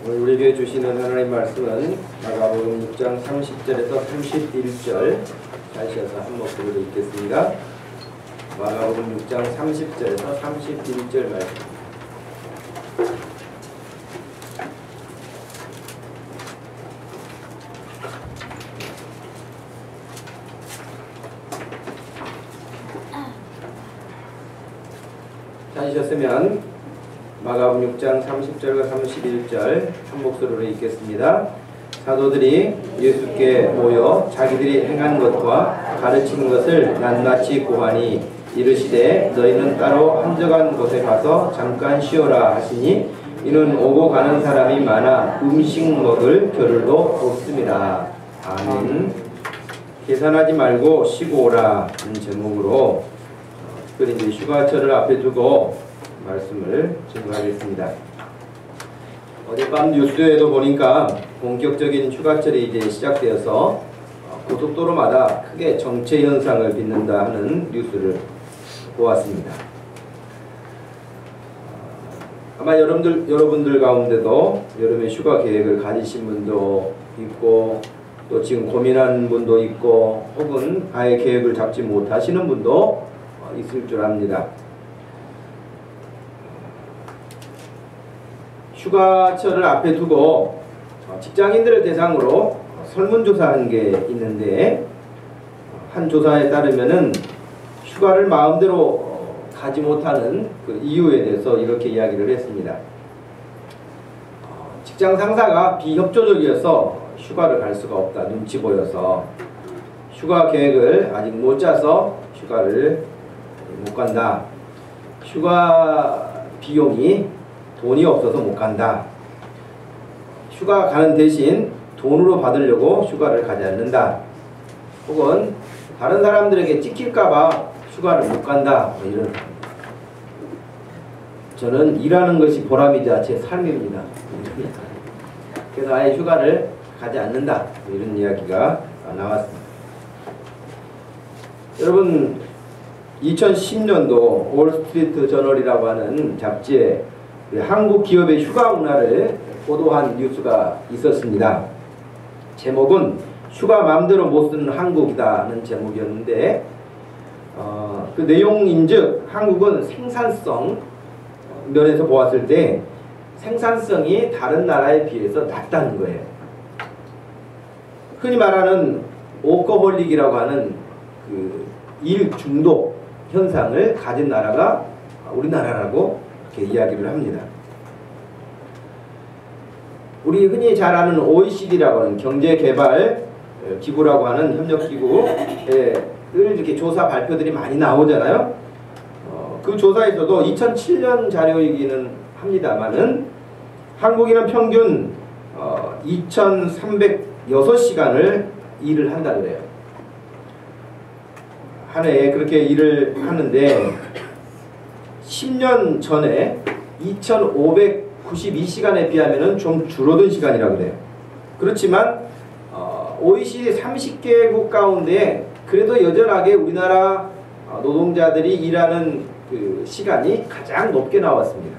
오늘 우리에게 주시는 하나님 말씀은 마가복음 6장 30절에서 31절, 다시 해서 한 목소리로 읽겠습니다. 마가복음 6장 30절에서 31절 말씀. 찾으셨으면 마가복음 6장 30절과 31절 한 목소리로 읽겠습니다. 사도들이 예수께 모여 자기들이 행한 것과 가르치는 것을 낱낱이 고하니 이르시되 너희는 따로 한적한 곳에 가서 잠깐 쉬어라 하시니 이는 오고 가는 사람이 많아 음식 먹을 겨를도 없습니다. 아멘. 계산하지 말고 쉬고 오라 하는 제목으로 특별히 이제 휴가철을 앞에 두고 말씀을 증거하겠습니다. 어젯밤 뉴스에도 보니까 본격적인 휴가철이 이제 시작되어서 고속도로마다 크게 정체 현상을 빚는다 하는 뉴스를 보았습니다. 아마 여러분들 가운데도 여름에 휴가 계획을 가지신 분도 있고 또 지금 고민하는 분도 있고 혹은 아예 계획을 잡지 못하시는 분도 있을 줄 압니다. 휴가철을 앞에 두고 직장인들을 대상으로 설문조사한 게 있는데 한 조사에 따르면은 휴가를 마음대로 가지 못하는 그 이유에 대해서 이렇게 이야기를 했습니다. 직장 상사가 비협조적이어서 휴가를 갈 수가 없다. 눈치 보여서 휴가 계획을 아직 못 짜서 휴가를 못 간다. 휴가 비용이 돈이 없어서 못 간다. 휴가 가는 대신 돈으로 받으려고 휴가를 가지 않는다. 혹은 다른 사람들에게 찍힐까봐 휴가를 못 간다. 뭐 이런. 저는 일하는 것이 보람이자 제 삶입니다. 그래서 아예 휴가를 가지 않는다. 뭐 이런 이야기가 나왔습니다. 여러분 2010년도 월스트리트 저널이라고 하는 잡지에 한국 기업의 휴가 문화를 보도한 뉴스가 있었습니다. 제목은 휴가 마음대로 못 쓰는 한국이다는 제목이었는데 그 내용인즉 한국은 생산성 면에서 보았을 때 생산성이 다른 나라에 비해서 낮다는 거예요. 흔히 말하는 워커홀릭이라고 하는 그 일 중독 현상을 가진 나라가 우리나라라고 이렇게 이야기를 합니다. 우리 흔히 잘 아는 OECD라고 하는 경제개발 기구라고 하는 협력기구에 늘 이렇게 조사 발표들이 많이 나오잖아요. 그 조사에서도 2007년 자료이기는 합니다만은 한국인은 평균 2,306시간을 일을 한다 그래요. 한 해에 그렇게 일을 하는데 10년 전에 2,592시간에 비하면 좀 줄어든 시간이라고 그래요. 그렇지만 OECD 30개국 가운데 그래도 여전하게 우리나라 노동자들이 일하는 그 시간이 가장 높게 나왔습니다.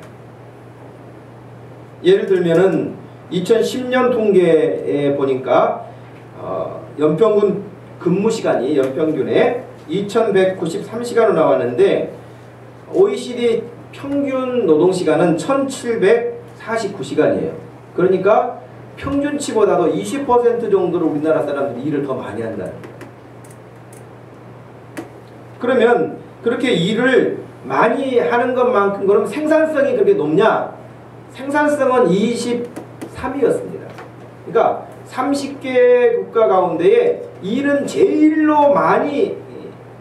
예를 들면은 2010년 통계에 보니까 연평균 근무 시간이 연평균에 2,193시간으로 나왔는데 OECD 평균 노동시간은 1,749시간이에요. 그러니까 평균치보다도 20% 정도로 우리나라 사람들이 일을 더 많이 한다는 거예요. 그러면 그렇게 일을 많이 하는 것만큼 그럼 생산성이 그렇게 높냐? 생산성은 23위였습니다. 그러니까 30개 국가 가운데에 일은 제일로 많이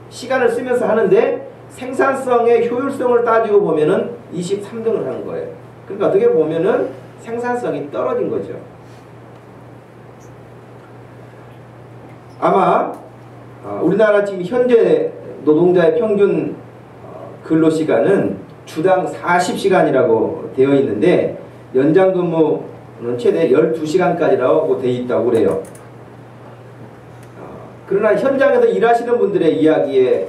시간을 쓰면서 하는데 생산성의 효율성을 따지고 보면은 23등을 하는 거예요. 그러니까 어떻게 보면은 생산성이 떨어진 거죠. 아마 우리나라 지금 현재 노동자의 평균 근로시간은 주당 40시간이라고 되어 있는데 연장 근무는 최대 12시간까지라고 되어 있다고 그래요. 그러나 현장에서 일하시는 분들의 이야기에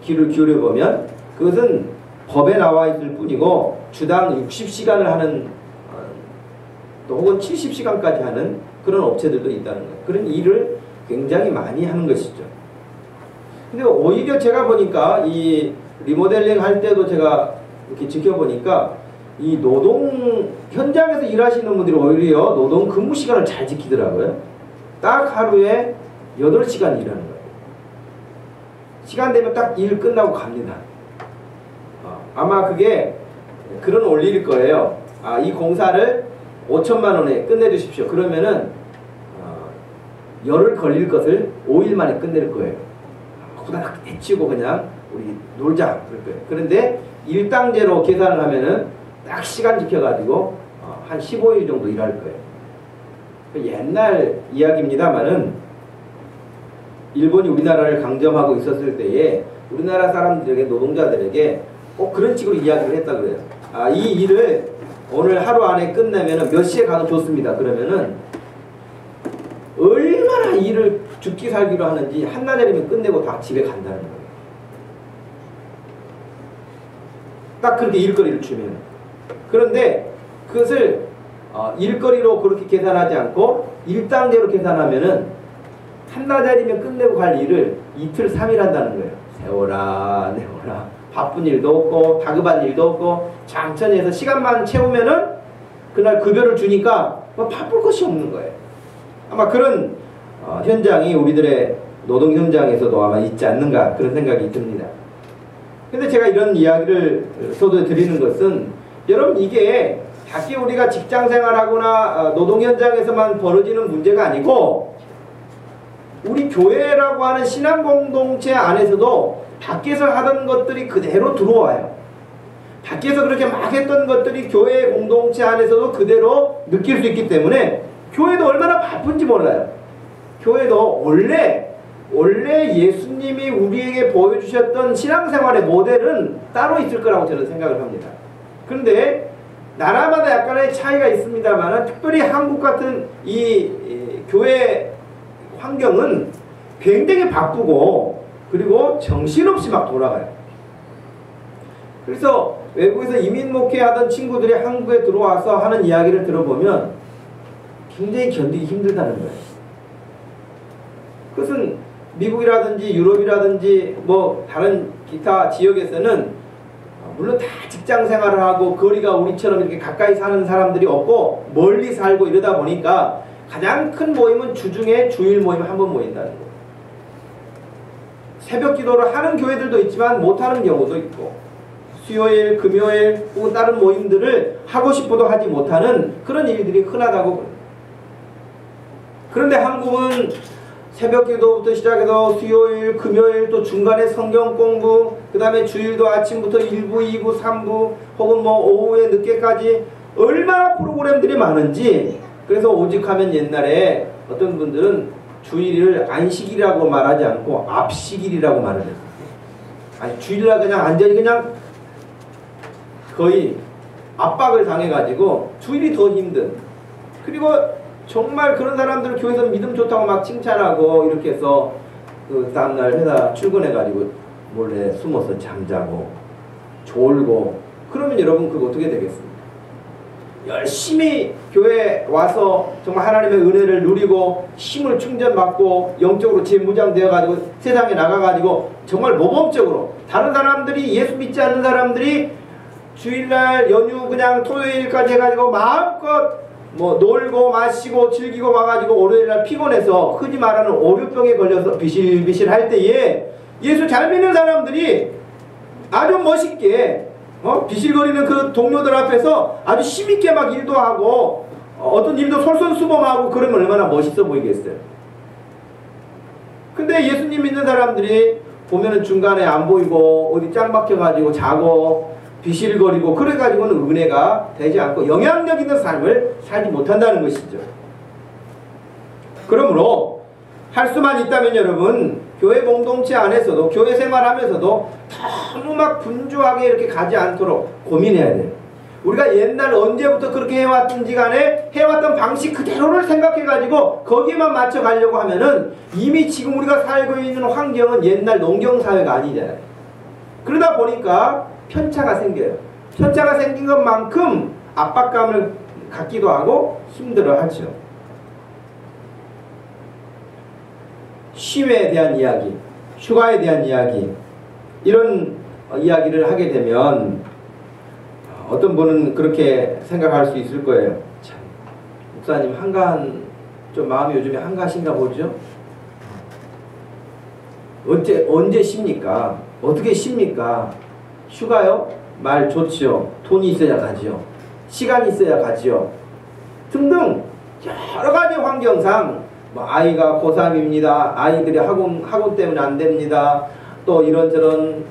귀를 기울여보면 그것은 법에 나와 있을 뿐이고 주당 60시간을 하는 또 혹은 70시간까지 하는 그런 업체들도 있다는 거예요. 그런 일을 굉장히 많이 하는 것이죠. 근데 오히려 제가 보니까 이 리모델링 할 때도 제가 이렇게 지켜보니까 이 노동 현장에서 일하시는 분들이 오히려 노동 근무 시간을 잘 지키더라고요. 딱 하루에 8시간 일하는 거예요. 시간 되면 딱 일 끝나고 갑니다. 아마 그게 그런 원리일 거예요. 이 공사를 5천만 원에 끝내주십시오. 그러면은 열흘 걸릴 것을 5일 만에 끝낼 거예요. 후다닥 해치우고 그냥 우리 놀자 그럴 거예요. 그런데 일당제로 계산을 하면은 딱 시간 지켜가지고 한 15일 정도 일할 거예요. 옛날 이야기입니다만은 일본이 우리나라를 강점하고 있었을 때에 우리나라 사람들에게 노동자들에게 꼭 그런 식으로 이야기를 했다 그래요. 이 일을 오늘 하루 안에 끝내면은 몇 시에 가도 좋습니다. 그러면은 얼마나 일을 죽기 살기로 하는지 한나절이면 끝내고 다 집에 간다는 거예요. 딱 그렇게 일거리를 주면. 그런데 그것을 일거리로 그렇게 계산하지 않고 일당제로 계산하면은 한나절이면 끝내고 갈 일을 이틀 3일 한다는 거예요. 세워라 내워라. 바쁜 일도 없고 다급한 일도 없고 천천히 해서 시간만 채우면은 그날 급여를 주니까 뭐 바쁠 것이 없는 거예요. 아마 그런 현장이 우리들의 노동 현장에서도 아마 있지 않는가 그런 생각이 듭니다. 근데 제가 이런 이야기를 드리는 것은 여러분 이게 밖에 우리가 직장 생활하거나 노동 현장에서만 벌어지는 문제가 아니고 우리 교회라고 하는 신앙 공동체 안에서도 밖에서 하던 것들이 그대로 들어와요. 밖에서 그렇게 막 했던 것들이 교회 공동체 안에서도 그대로 느낄 수 있기 때문에 교회도 얼마나 바쁜지 몰라요. 교회도 원래 예수님이 우리에게 보여주셨던 신앙생활의 모델은 따로 있을 거라고 저는 생각을 합니다. 그런데 나라마다 약간의 차이가 있습니다만 특별히 한국 같은 이 교회 환경은 굉장히 바쁘고 그리고 정신없이 막 돌아가요. 그래서 외국에서 이민 목회하던 친구들이 한국에 들어와서 하는 이야기를 들어보면 굉장히 견디기 힘들다는 거예요. 그것은 미국이라든지 유럽이라든지 뭐 다른 기타 지역에서는 물론 다 직장 생활을 하고 거리가 우리처럼 이렇게 가까이 사는 사람들이 없고 멀리 살고 이러다 보니까 가장 큰 모임은 주중에 주일 모임 한 번 모인다는 거예요. 새벽 기도를 하는 교회들도 있지만 못하는 경우도 있고 수요일, 금요일 혹은 다른 모임들을 하고 싶어도 하지 못하는 그런 일들이 흔하다고 봅니다. 그런데 한국은 새벽 기도부터 시작해서 수요일, 금요일 또 중간에 성경 공부 그 다음에 주일도 아침부터 1부, 2부, 3부 혹은 뭐 오후에 늦게까지 얼마나 프로그램들이 많은지 그래서 오직하면 옛날에 어떤 분들은 주일을 안식일이라고 말하지 않고 압식일이라고 말을 했어요. 아니 주일날 그냥 완전히 그냥 거의 압박을 당해가지고 주일이 더 힘든 그리고 정말 그런 사람들은 교회에서 믿음 좋다고 막 칭찬하고 이렇게 해서 그 다음날 회사 출근해가지고 몰래 숨어서 잠자고 졸고 그러면 여러분 그거 어떻게 되겠습니까? 열심히 교회에 와서 정말 하나님의 은혜를 누리고 힘을 충전받고 영적으로 재무장되어가지고 세상에 나가가지고 정말 모범적으로 다른 사람들이 예수 믿지 않는 사람들이 주일날 연휴 그냥 토요일까지 해가지고 마음껏 뭐 놀고 마시고 즐기고 와가지고 월요일날 피곤해서 흔히 말하는 오류병에 걸려서 비실비실 할 때에 예수 잘 믿는 사람들이 아주 멋있게 비실거리는 그 동료들 앞에서 아주 힘있게 막 일도 하고 어떤 일도 솔선수범하고 그러면 얼마나 멋있어 보이겠어요. 근데 예수님 믿는 사람들이 보면은 중간에 안 보이고 어디 짱 박혀가지고 자고 비실거리고 그래가지고는 은혜가 되지 않고 영향력 있는 삶을 살지 못한다는 것이죠. 그러므로 할 수만 있다면 여러분 교회 공동체 안에서도 교회 생활하면서도 너무 막 분주하게 이렇게 가지 않도록 고민해야 돼요. 우리가 옛날 언제부터 그렇게 해왔든지 간에 해왔던 방식 그대로를 생각해가지고 거기에만 맞춰 가려고 하면은 이미 지금 우리가 살고 있는 환경은 옛날 농경사회가 아니잖아요. 그러다 보니까 편차가 생겨요. 편차가 생긴 것만큼 압박감을 같기도 하고 힘들어하죠. 쉼에 대한 이야기, 휴가에 대한 이야기, 이런 이야기를 하게 되면 어떤 분은 그렇게 생각할 수 있을 거예요. 참, 목사님 한가한, 좀 마음이 요즘에 한가하신가 보죠? 언제 쉽니까? 어떻게 쉽니까? 휴가요? 말 좋지요. 돈이 있어야 가지요. 시간이 있어야 가지요. 등등 여러 가지 환경상 뭐 아이가 고3입니다. 아이들이 학원 때문에 안 됩니다. 또 이런저런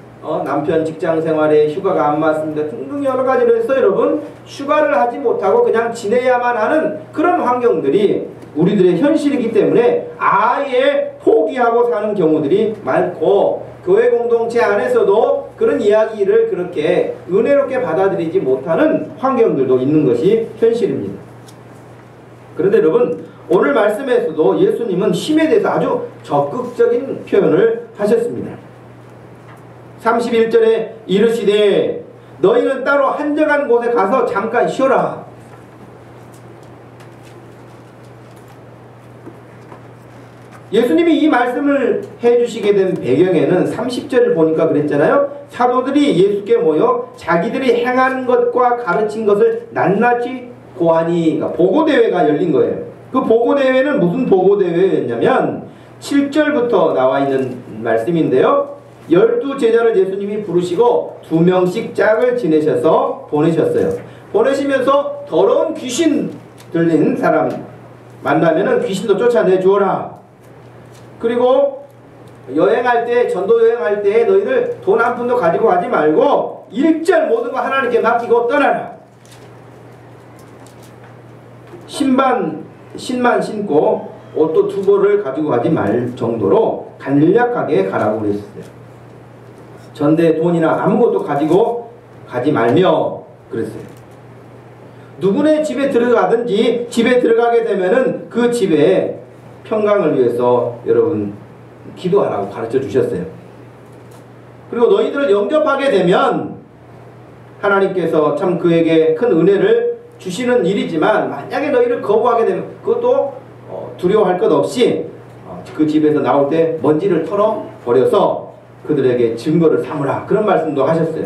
남편 직장 생활에 휴가가 안 맞습니다. 등등 여러 가지로 해서 여러분 휴가를 하지 못하고 그냥 지내야만 하는 그런 환경들이 우리들의 현실이기 때문에 아예 포기하고 사는 경우들이 많고, 교회 공동체 안에서도 그런 이야기를 그렇게 은혜롭게 받아들이지 못하는 환경들도 있는 것이 현실입니다. 그런데 여러분 오늘 말씀에서도 예수님은 쉼에 대해서 아주 적극적인 표현을 하셨습니다. 31절에 이르시되 너희는 따로 한적한 곳에 가서 잠깐 쉬어라. 예수님이 이 말씀을 해주시게 된 배경에는 30절을 보니까 그랬잖아요. 사도들이 예수께 모여 자기들이 행한 것과 가르친 것을 낱낱이 고하니, 그러니까 보고대회가 열린 거예요. 그 보고대회는 무슨 보고대회였냐면 7절부터 나와 있는 말씀인데요. 12제자를 예수님이 부르시고 2명씩 짝을 지내셔서 보내셨어요. 보내시면서 더러운 귀신 들린 사람 만나면은 귀신도 쫓아내 주어라. 그리고 여행할 때, 전도 여행할 때 너희들 돈 한 푼도 가지고 가지 말고 일절 모든 거 하나님께 맡기고 떠나라. 신만 신고 옷도 2벌을 가지고 가지 말 정도로 간략하게 가라고 그랬어요. 전대 돈이나 아무것도 가지고 가지 말며 그랬어요. 누구네 집에 들어가든지 집에 들어가게 되면은 그 집에 평강을 위해서 여러분 기도하라고 가르쳐 주셨어요. 그리고 너희들을 영접하게 되면 하나님께서 참 그에게 큰 은혜를 주시는 일이지만 만약에 너희를 거부하게 되면 그것도 두려워할 것 없이 그 집에서 나올 때 먼지를 털어버려서 그들에게 증거를 삼으라, 그런 말씀도 하셨어요.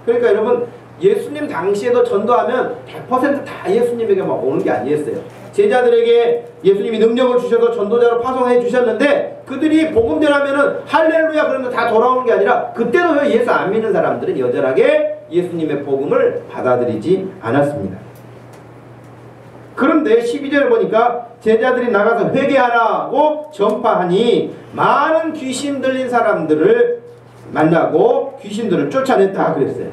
그러니까 여러분 예수님 당시에도 전도하면 100%다 예수님에게만 오는 게 아니었어요. 제자들에게 예수님이 능력을 주셔서 전도자로 파송해 주셨는데 그들이 복음 전하면은 할렐루야 그러면 다 돌아오는 게 아니라 그때도 예수 안 믿는 사람들은 여전하게 예수님의 복음을 받아들이지 않았습니다. 그런데 12절에 보니까 제자들이 나가서 회개하라고 전파하니 많은 귀신 들린 사람들을 만나고 귀신들을 쫓아냈다 그랬어요.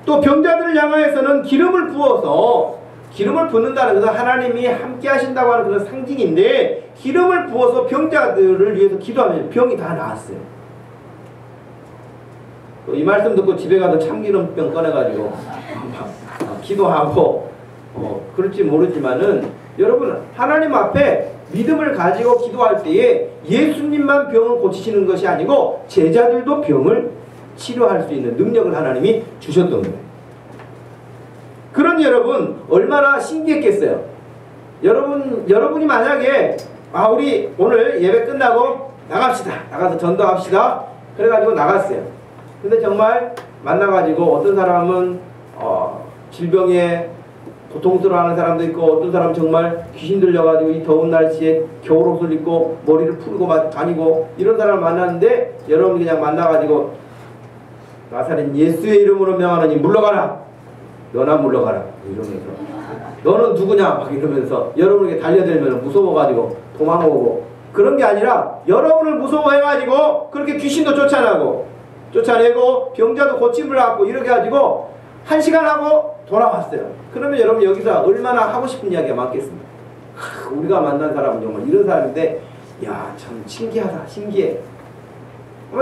또 병자들을 향하여서는 기름을 부어서, 기름을 붓는다는 것은 하나님이 함께 하신다고 하는 그런 상징인데 기름을 부어서 병자들을 위해서 기도하면 병이 다 나았어요. 또 이 말씀 듣고 집에 가서 참기름병 꺼내가지고 기도하고 그럴지 모르지만은 여러분 하나님 앞에 믿음을 가지고 기도할 때에 예수님만 병을 고치시는 것이 아니고 제자들도 병을 치료할 수 있는 능력을 하나님이 주셨던 거예요. 그러니 여러분 얼마나 신기했겠어요. 여러분이 만약에 우리 오늘 예배 끝나고 나갑시다, 나가서 전도합시다 그래가지고 나갔어요. 근데 정말 만나가지고 어떤 사람은 질병에 고통스러워하는 사람도 있고 어떤 사람은 정말 귀신 들려가지고 이 더운 날씨에 겨울옷을 입고 머리를 풀고 다니고 이런 사람을 만났는데 여러분이 그냥 만나가지고 나사렛 예수의 이름으로 명하노니 물러가라, 너나 물러가라 이러면서 너는 누구냐 막 이러면서 여러분에게 달려들면 무서워가지고 도망오고 그런 게 아니라 여러분을 무서워해가지고 그렇게 귀신도 쫓아내고 병자도 고침을 받고 이렇게 가지고 1시간 하고 돌아왔어요. 그러면 여러분 여기서 얼마나 하고 싶은 이야기가 많겠습니까? 우리가 만난 사람은 정말 이런 사람인데 야 참 신기하다, 신기해,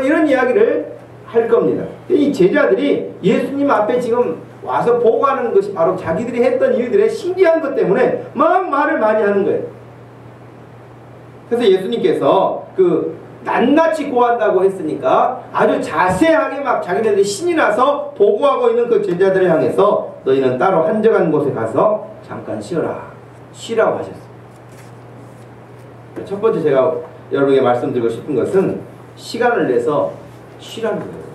이런 이야기를 할 겁니다. 이 제자들이 예수님 앞에 지금 와서 보고하는 것이 바로 자기들이 했던 일들의 신기한 것 때문에 막 말을 많이 하는 거예요. 그래서 예수님께서 그 낱낱이 고한다고 했으니까 아주 자세하게 막 자기네들이 신이 나서 보고하고 있는 그 제자들을 향해서 너희는 따로 한적한 곳에 가서 잠깐 쉬라고 하셨어요. 첫 번째 제가 여러분에게 말씀드리고 싶은 것은 시간을 내서 쉬라는 거예요.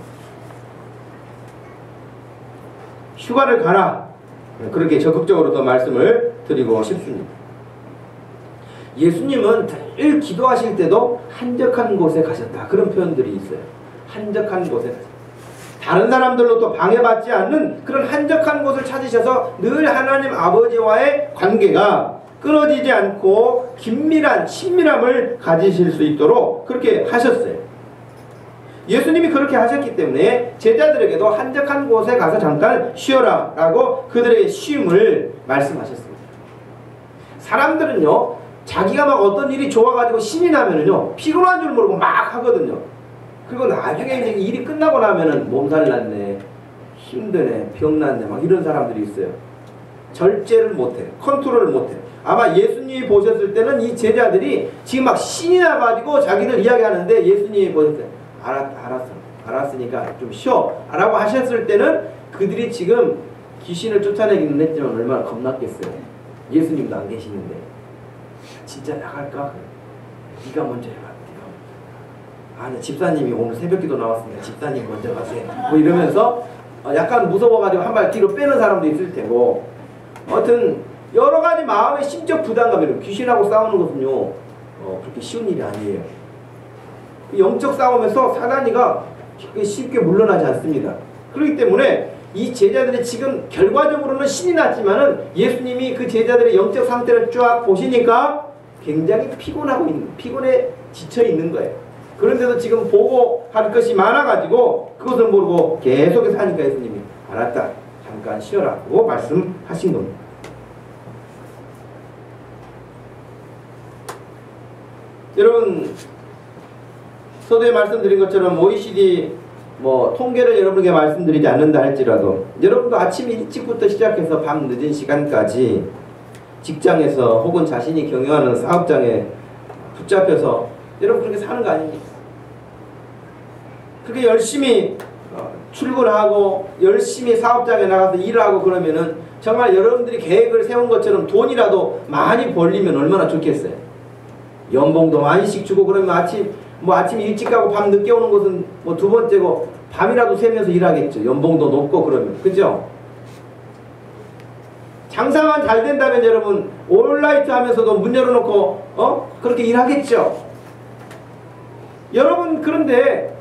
휴가를 가라. 그렇게 적극적으로 더 말씀을 드리고 싶습니다. 예수님은 늘 기도하실 때도 한적한 곳에 가셨다. 그런 표현들이 있어요. 한적한 곳에 가셨다. 다른 사람들로 또 방해받지 않는 그런 한적한 곳을 찾으셔서 늘 하나님 아버지와의 관계가 끊어지지 않고 긴밀한 친밀함을 가지실 수 있도록 그렇게 하셨어요. 예수님이 그렇게 하셨기 때문에 제자들에게도 한적한 곳에 가서 잠깐 쉬어라 라고 그들에게 쉼을 말씀하셨습니다. 사람들은요, 자기가 막 어떤 일이 좋아가지고 신이 나면은요, 피곤한 줄 모르고 막 하거든요. 그리고 나중에 이제 일이 끝나고 나면은 몸살 났네, 힘드네, 병 났네, 막 이런 사람들이 있어요. 절제를 못해, 컨트롤을 못해. 아마 예수님이 보셨을 때는 이 제자들이 지금 막 신이 나가지고 자기들 이야기하는데 예수님이 보셨어요. 알았으니까 좀 쉬어 라고 하셨을 때는 그들이 지금 귀신을 쫓아내기는 했지만 얼마나 겁났겠어요. 예수님도 안 계시는데 진짜 나갈까? 네가 먼저 해봐. 아니, 집사님이 오늘 새벽기도 나왔습니다. 집사님 먼저 가세요. 뭐 이러면서 약간 무서워가지고 한 발 뒤로 빼는 사람도 있을 테고, 아무튼 여러 가지 마음의 심적 부담감이에요. 귀신하고 싸우는 것은요 그렇게 쉬운 일이 아니에요. 영적 싸움에서 사단이가 쉽게 물러나지 않습니다. 그렇기 때문에 이 제자들이 지금 결과적으로는 신이 났지만은 예수님이 그 제자들의 영적 상태를 쫙 보시니까 굉장히 피곤해 지쳐 있는 거예요. 그런데도 지금 보고할 것이 많아가지고 그것을 모르고 계속해서 하니까 예수님이 알았다, 잠깐 쉬어라고 말씀하신 겁니다. 여러분, 서두에 말씀드린 것처럼 OECD 통계를 여러분에게 말씀드리지 않는다 할지라도 여러분도 아침 일찍부터 시작해서 밤 늦은 시간까지 직장에서 혹은 자신이 경영하는 사업장에 붙잡혀서 여러분 그렇게 사는 거 아닙니까? 그렇게 열심히 출근하고 열심히 사업장에 나가서 일하고 그러면은 정말 여러분들이 계획을 세운 것처럼 돈이라도 많이 벌리면 얼마나 좋겠어요. 연봉도 많이씩 주고 그러면 아침 일찍 가고 밤 늦게 오는 것은 두 번째고 밤이라도 새면서 일하겠죠. 연봉도 높고 그러면. 그죠? 장사만 잘 된다면 여러분 온라이트 하면서도 문 열어놓고 그렇게 일하겠죠. 여러분, 그런데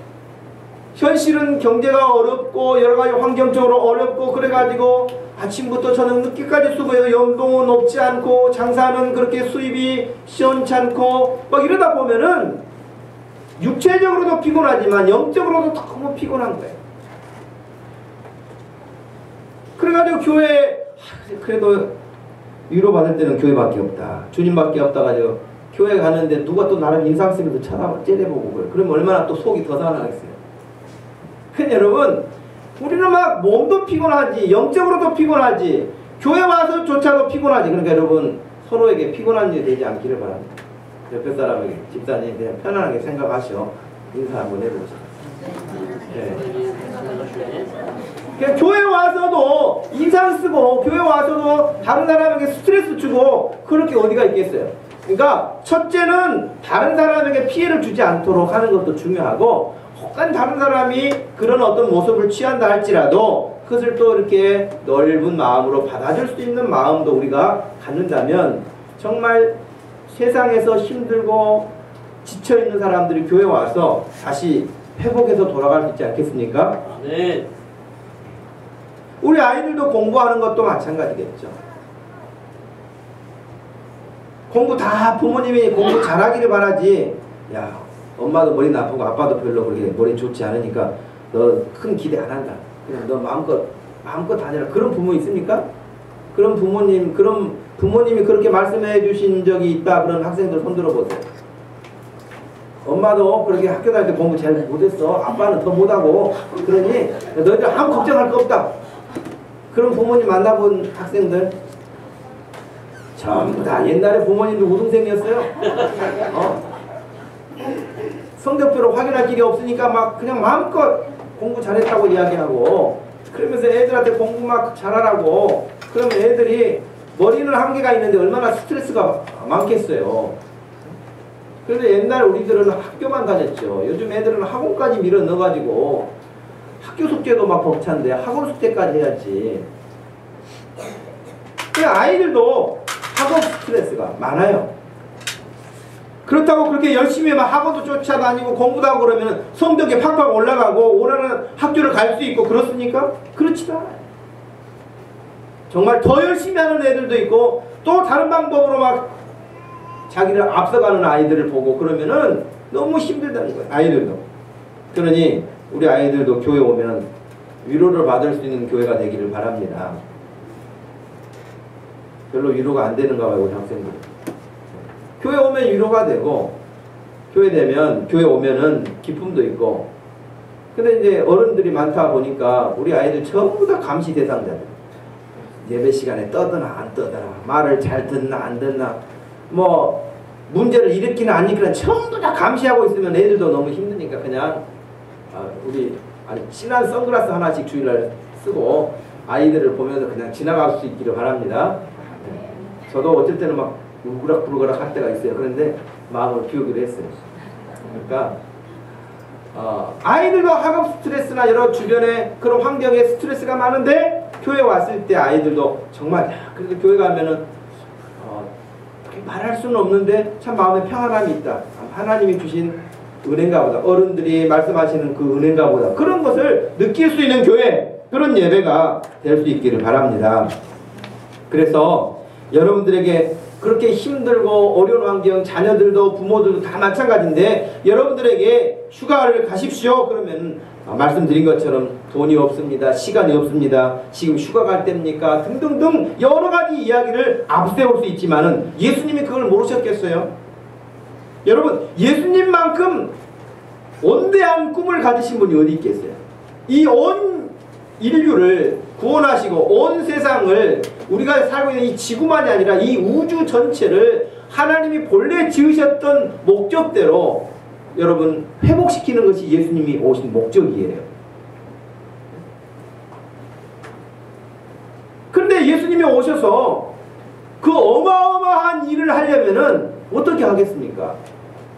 현실은 경제가 어렵고 여러가지 환경적으로 어렵고 그래가지고 아침부터 저녁 늦게까지 수고해서 연봉은 높지 않고 장사는 그렇게 수입이 시원찮고 막 이러다 보면은 육체적으로도 피곤하지만 영적으로도 너무 피곤한 거예요. 그래가지고 교회, 그래도 위로받을 때는 교회밖에 없다, 주님밖에 없다 가지고 교회 가는데 누가 또 나를 인상 쓰면서 째려보고 그래. 그러면 얼마나 또 속이 더 상하겠어요. 근데 여러분, 우리는 막 몸도 피곤하지 영적으로도 피곤하지 교회 와서조차도 피곤하지. 그러니까 여러분, 서로에게 피곤한 일이 되지 않기를 바랍니다. 옆에 사람에게, 집사님 그냥 편안하게 생각하시오. 인사 한번 해보시죠. 네. 그냥 교회 와서도 인상 쓰고 교회 와서도 다른 사람에게 스트레스 주고 그럴 게 어디가 있겠어요. 그러니까 첫째는 다른 사람에게 피해를 주지 않도록 하는 것도 중요하고, 혹은 다른 사람이 그런 어떤 모습을 취한다 할지라도 그것을 또 이렇게 넓은 마음으로 받아줄 수 있는 마음도 우리가 갖는다면 정말 세상에서 힘들고 지쳐있는 사람들이 교회 와서 다시 회복해서 돌아갈 수 있지 않겠습니까? 네. 우리 아이들도 공부하는 것도 마찬가지겠죠. 공부 다 부모님이 공부 잘하기를 바라지, 야, 엄마도 머리 나쁘고 아빠도 별로 그렇게 머리 좋지 않으니까 너 큰 기대 안 한다, 그냥 너 마음껏 다녀라, 그런 부모 있습니까? 그런 부모님이 그렇게 말씀해 주신 적이 있다 그런 학생들 손 들어보세요. 엄마도 그렇게 학교 다닐 때 공부 잘 못했어, 아빠는 더 못하고 그러니 너희들 아무 걱정할 거 없다, 그런 부모님 만나본 학생들 전부 다 옛날에 부모님들 우등생이었어요. 성적표를 확인할 길이 없으니까 막 그냥 마음껏 공부 잘했다고 이야기하고, 그러면서 애들한테 공부 막 잘하라고, 그러면 애들이 머리는 한계가 있는데 얼마나 스트레스가 많겠어요. 그래서 옛날 우리들은 학교만 다녔죠. 요즘 애들은 학원까지 밀어 넣어가지고 학교 숙제도 막 벅찬데 학원 숙제까지 해야지. 아이들도 학원 스트레스가 많아요. 그렇다고 그렇게 열심히 막 학원도 쫓아다니고 공부도 하고 그러면 성적이 팍팍 올라가고 원하는 학교를 갈 수 있고 그렇습니까? 그렇지도 않아요. 정말 더 열심히 하는 애들도 있고 또 다른 방법으로 막 자기를 앞서가는 아이들을 보고 그러면은 너무 힘들다는 거예요. 아이들도. 그러니 우리 아이들도 교회 오면 위로를 받을 수 있는 교회가 되기를 바랍니다. 별로 위로가 안 되는가 봐요, 우리 학생들. 교회 오면 위로가 되고, 교회 오면은 기쁨도 있고. 근데 이제 어른들이 많다 보니까 우리 아이들 전부 다 감시 대상자들. 예배 시간에 떠드나 안 떠드나, 말을 잘 듣나 안 듣나, 뭐 문제를 일으키나 안 일으키나 전부 다 감시하고 있으면 애들도 너무 힘드니까 그냥 우리 진한 선글라스 하나씩 주일날 쓰고 아이들을 보면서 그냥 지나갈 수 있기를 바랍니다. 저도 어쩔 때는 막 울그락부르그락 할 때가 있어요. 그런데 마음을 비우기로 했어요. 그러니까 아이들도 학업 스트레스나 여러 주변에 그런 환경에 스트레스가 많은데 교회 왔을 때 아이들도 정말 그래도 교회 가면은 말할 수는 없는데 참 마음에 평안함이 있다. 하나님이 주신 은혜인가 보다. 어른들이 말씀하시는 그 은혜인가 보다. 그런 것을 느낄 수 있는 교회, 그런 예배가 될 수 있기를 바랍니다. 그래서 여러분들에게 그렇게 힘들고 어려운 환경, 자녀들도 부모들도 다 마찬가지인데 여러분들에게 휴가를 가십시오. 그러면 말씀드린 것처럼 돈이 없습니다. 시간이 없습니다. 지금 휴가 갈 때입니까? 등등등 여러 가지 이야기를 앞세울 수 있지만은 예수님이 그걸 모르셨겠어요? 여러분, 예수님만큼 원대한 꿈을 가지신 분이 어디 있겠어요? 이 온 인류를 구원하시고 온 세상을, 우리가 살고 있는 이 지구만이 아니라 이 우주 전체를 하나님이 본래 지으셨던 목적대로 여러분 회복시키는 것이 예수님이 오신 목적이에요. 그런데 예수님이 오셔서 그 어마어마한 일을 하려면은 어떻게 하겠습니까?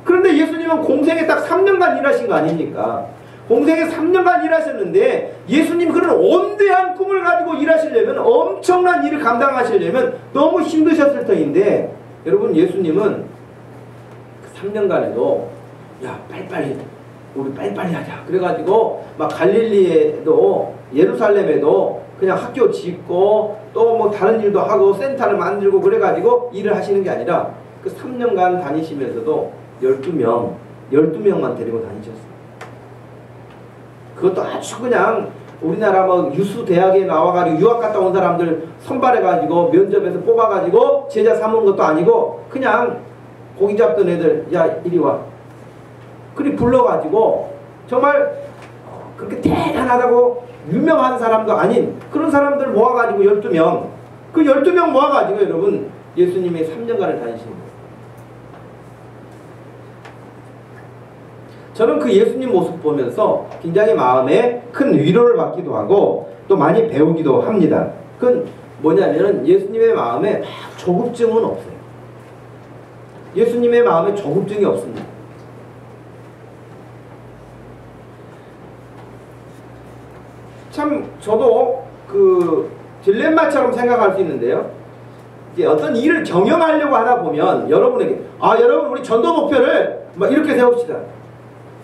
그런데 예수님은 공생에 딱 3년간 일하신 거 아닙니까? 공생에 3년간 일하셨는데 예수님 그런 온대한 꿈을 가지고 일하시려면, 엄청난 일을 감당하시려면 너무 힘드셨을 터인데, 여러분 예수님은 3년간에도 야 빨리빨리 우리 빨리빨리 하자 그래가지고 막 갈릴리에도 예루살렘에도 그냥 학교 짓고 또 뭐 다른 일도 하고 센터를 만들고 그래가지고 일을 하시는 게 아니라 그 3년간 다니시면서도 12명만 데리고 다니셨어요. 그것도 아주 그냥 우리나라 뭐 유수 대학에 나와가지고 유학 갔다 온 사람들 선발해가지고 면접에서 뽑아가지고 제자 삼은 것도 아니고 그냥 고기 잡던 애들 야 이리 와 그리 불러가지고 정말 그렇게 대단하다고 유명한 사람도 아닌 그런 사람들 모아가지고 12명, 그 12명 모아가지고 여러분 예수님이 3년간을 다니신 거예요. 저는 그 예수님 모습 보면서 굉장히 마음에 큰 위로를 받기도 하고 또 많이 배우기도 합니다. 그건 뭐냐면 예수님의 마음에 막 조급증은 없어요. 예수님의 마음에 조급증이 없습니다. 참 저도 그 딜레마처럼 생각할 수 있는데요. 이제 어떤 일을 경영하려고 하다 보면 여러분에게 여러분 우리 전도 목표를 막 이렇게 세웁시다.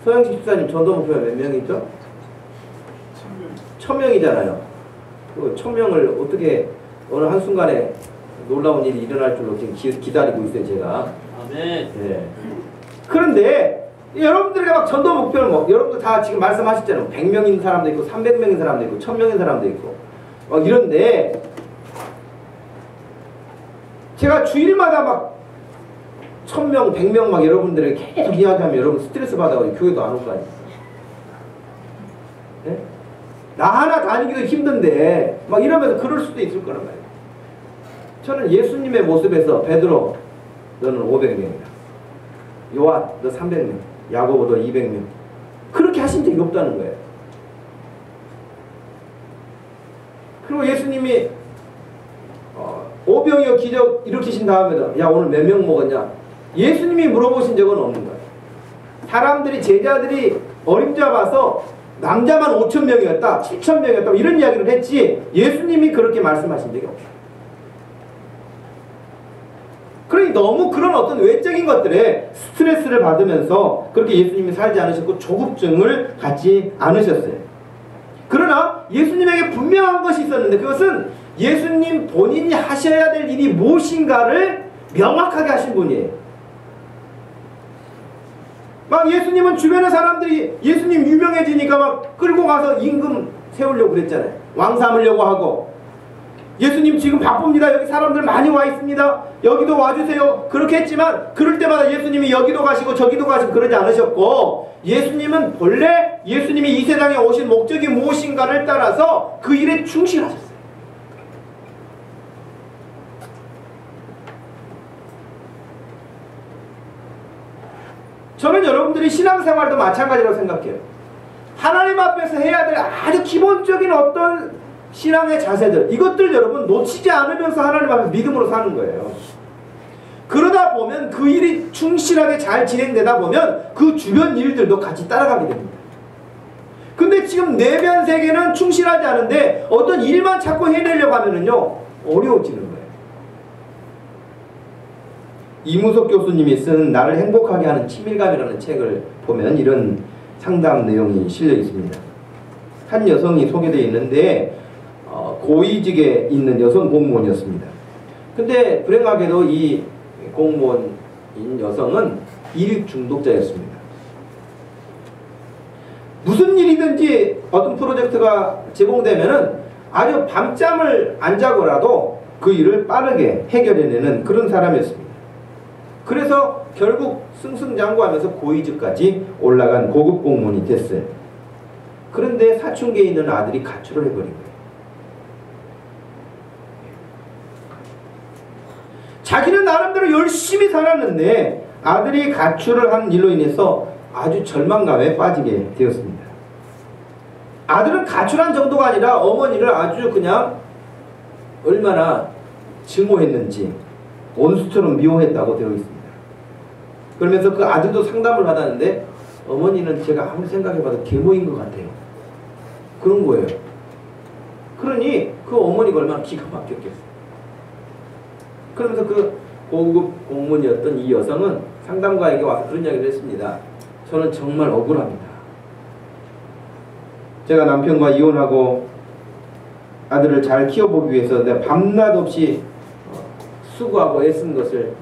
서영식 집사님 전도 목표가 몇 명이죠? 1000명이잖아요. 그 1000명을 어떻게 어느 한순간에 놀라운 일이 일어날 줄로 지금 기다리고 있어요, 제가. 아멘. 네. 그런데 여러분들에게 막 전도 목표를 뭐 여러분들 다 지금 말씀하셨잖아요. 100명인 사람도 있고 300명인 사람도 있고 1000명인 사람도 있고 막 이런데 제가 주일마다 막 1000명, 100명 막 여러분들에게 계속 이야기하면 여러분 스트레스 받아가지고 교회도 안 올 거 아니에요. 네? 나 하나 다니기도 힘든데 막 이러면서 그럴 수도 있을 거란 말이에요. 저는 예수님의 모습에서 베드로 너는 500명이다. 요한 너 300명. 야고보도 200명. 그렇게 하신 적이 없다는 거예요. 그리고 예수님이 오병이어 기적 일으키신 다음에도 야 오늘 몇 명 먹었냐? 예수님이 물어보신 적은 없는 거예요. 사람들이 제자들이 어림잡아서 남자만 5,000명이었다 7,000명이었다 이런 이야기를 했지 예수님이 그렇게 말씀하신 적이 없어요. 그러니 너무 그런 어떤 외적인 것들에 스트레스를 받으면서 그렇게 예수님이 살지 않으셨고 조급증을 갖지 않으셨어요. 그러나 예수님에게 분명한 것이 있었는데 그것은 예수님 본인이 하셔야 될 일이 무엇인가를 명확하게 하신 분이에요. 막 예수님은 주변의 사람들이 예수님 유명해지니까 막 끌고 가서 임금 세우려고 그랬잖아요. 왕 삼으려고 하고 예수님 지금 바쁩니다. 여기 사람들 많이 와 있습니다. 여기도 와주세요. 그렇게 했지만 그럴 때마다 예수님이 여기도 가시고 저기도 가시고 그러지 않으셨고 예수님은 본래 예수님이 이 세상에 오신 목적이 무엇인가를 따라서 그 일에 충실하셨어요. 저는 여러분들이 신앙생활도 마찬가지라고 생각해요. 하나님 앞에서 해야 될 아주 기본적인 어떤 신앙의 자세들 이것들 여러분 놓치지 않으면서 하나님 앞에서 믿음으로 사는 거예요. 그러다 보면 그 일이 충실하게 잘 진행되다 보면 그 주변 일들도 같이 따라가게 됩니다. 근데 지금 내면 세계는 충실하지 않은데 어떤 일만 자꾸 해내려고 하면은요 어려워지는 거예요. 이무석 교수님이 쓴 나를 행복하게 하는 친밀감이라는 책을 보면 이런 상담 내용이 실려 있습니다. 한 여성이 소개되어 있는데 고위직에 있는 여성 공무원이었습니다. 근데 불행하게도 이 공무원인 여성은 일 중독자였습니다. 무슨 일이든지 어떤 프로젝트가 제공되면은 아주 밤잠을 안 자고라도 그 일을 빠르게 해결해내는 그런 사람이었습니다. 그래서 결국 승승장구하면서 고위직까지 올라간 고급 공무원이 됐어요. 그런데 사춘기에 있는 아들이 가출을 해버린 거예요. 자기는 나름대로 열심히 살았는데 아들이 가출을 한 일로 인해서 아주 절망감에 빠지게 되었습니다. 아들은 가출한 정도가 아니라 어머니를 아주 그냥 얼마나 증오했는지 원수처럼 미워했다고 되어 있습니다. 그러면서 그 아들도 상담을 받았는데 어머니는 제가 아무리 생각해봐도 계모인 것 같아요. 그런 거예요. 그러니 그 어머니가 얼마나 기가 막혔겠어요. 그러면서 그 고급 공무원이었던 이 여성은 상담가에게 와서 그런 이야기를 했습니다. 저는 정말 억울합니다. 제가 남편과 이혼하고 아들을 잘 키워보기 위해서 내가 밤낮 없이 수고하고 애쓴 것을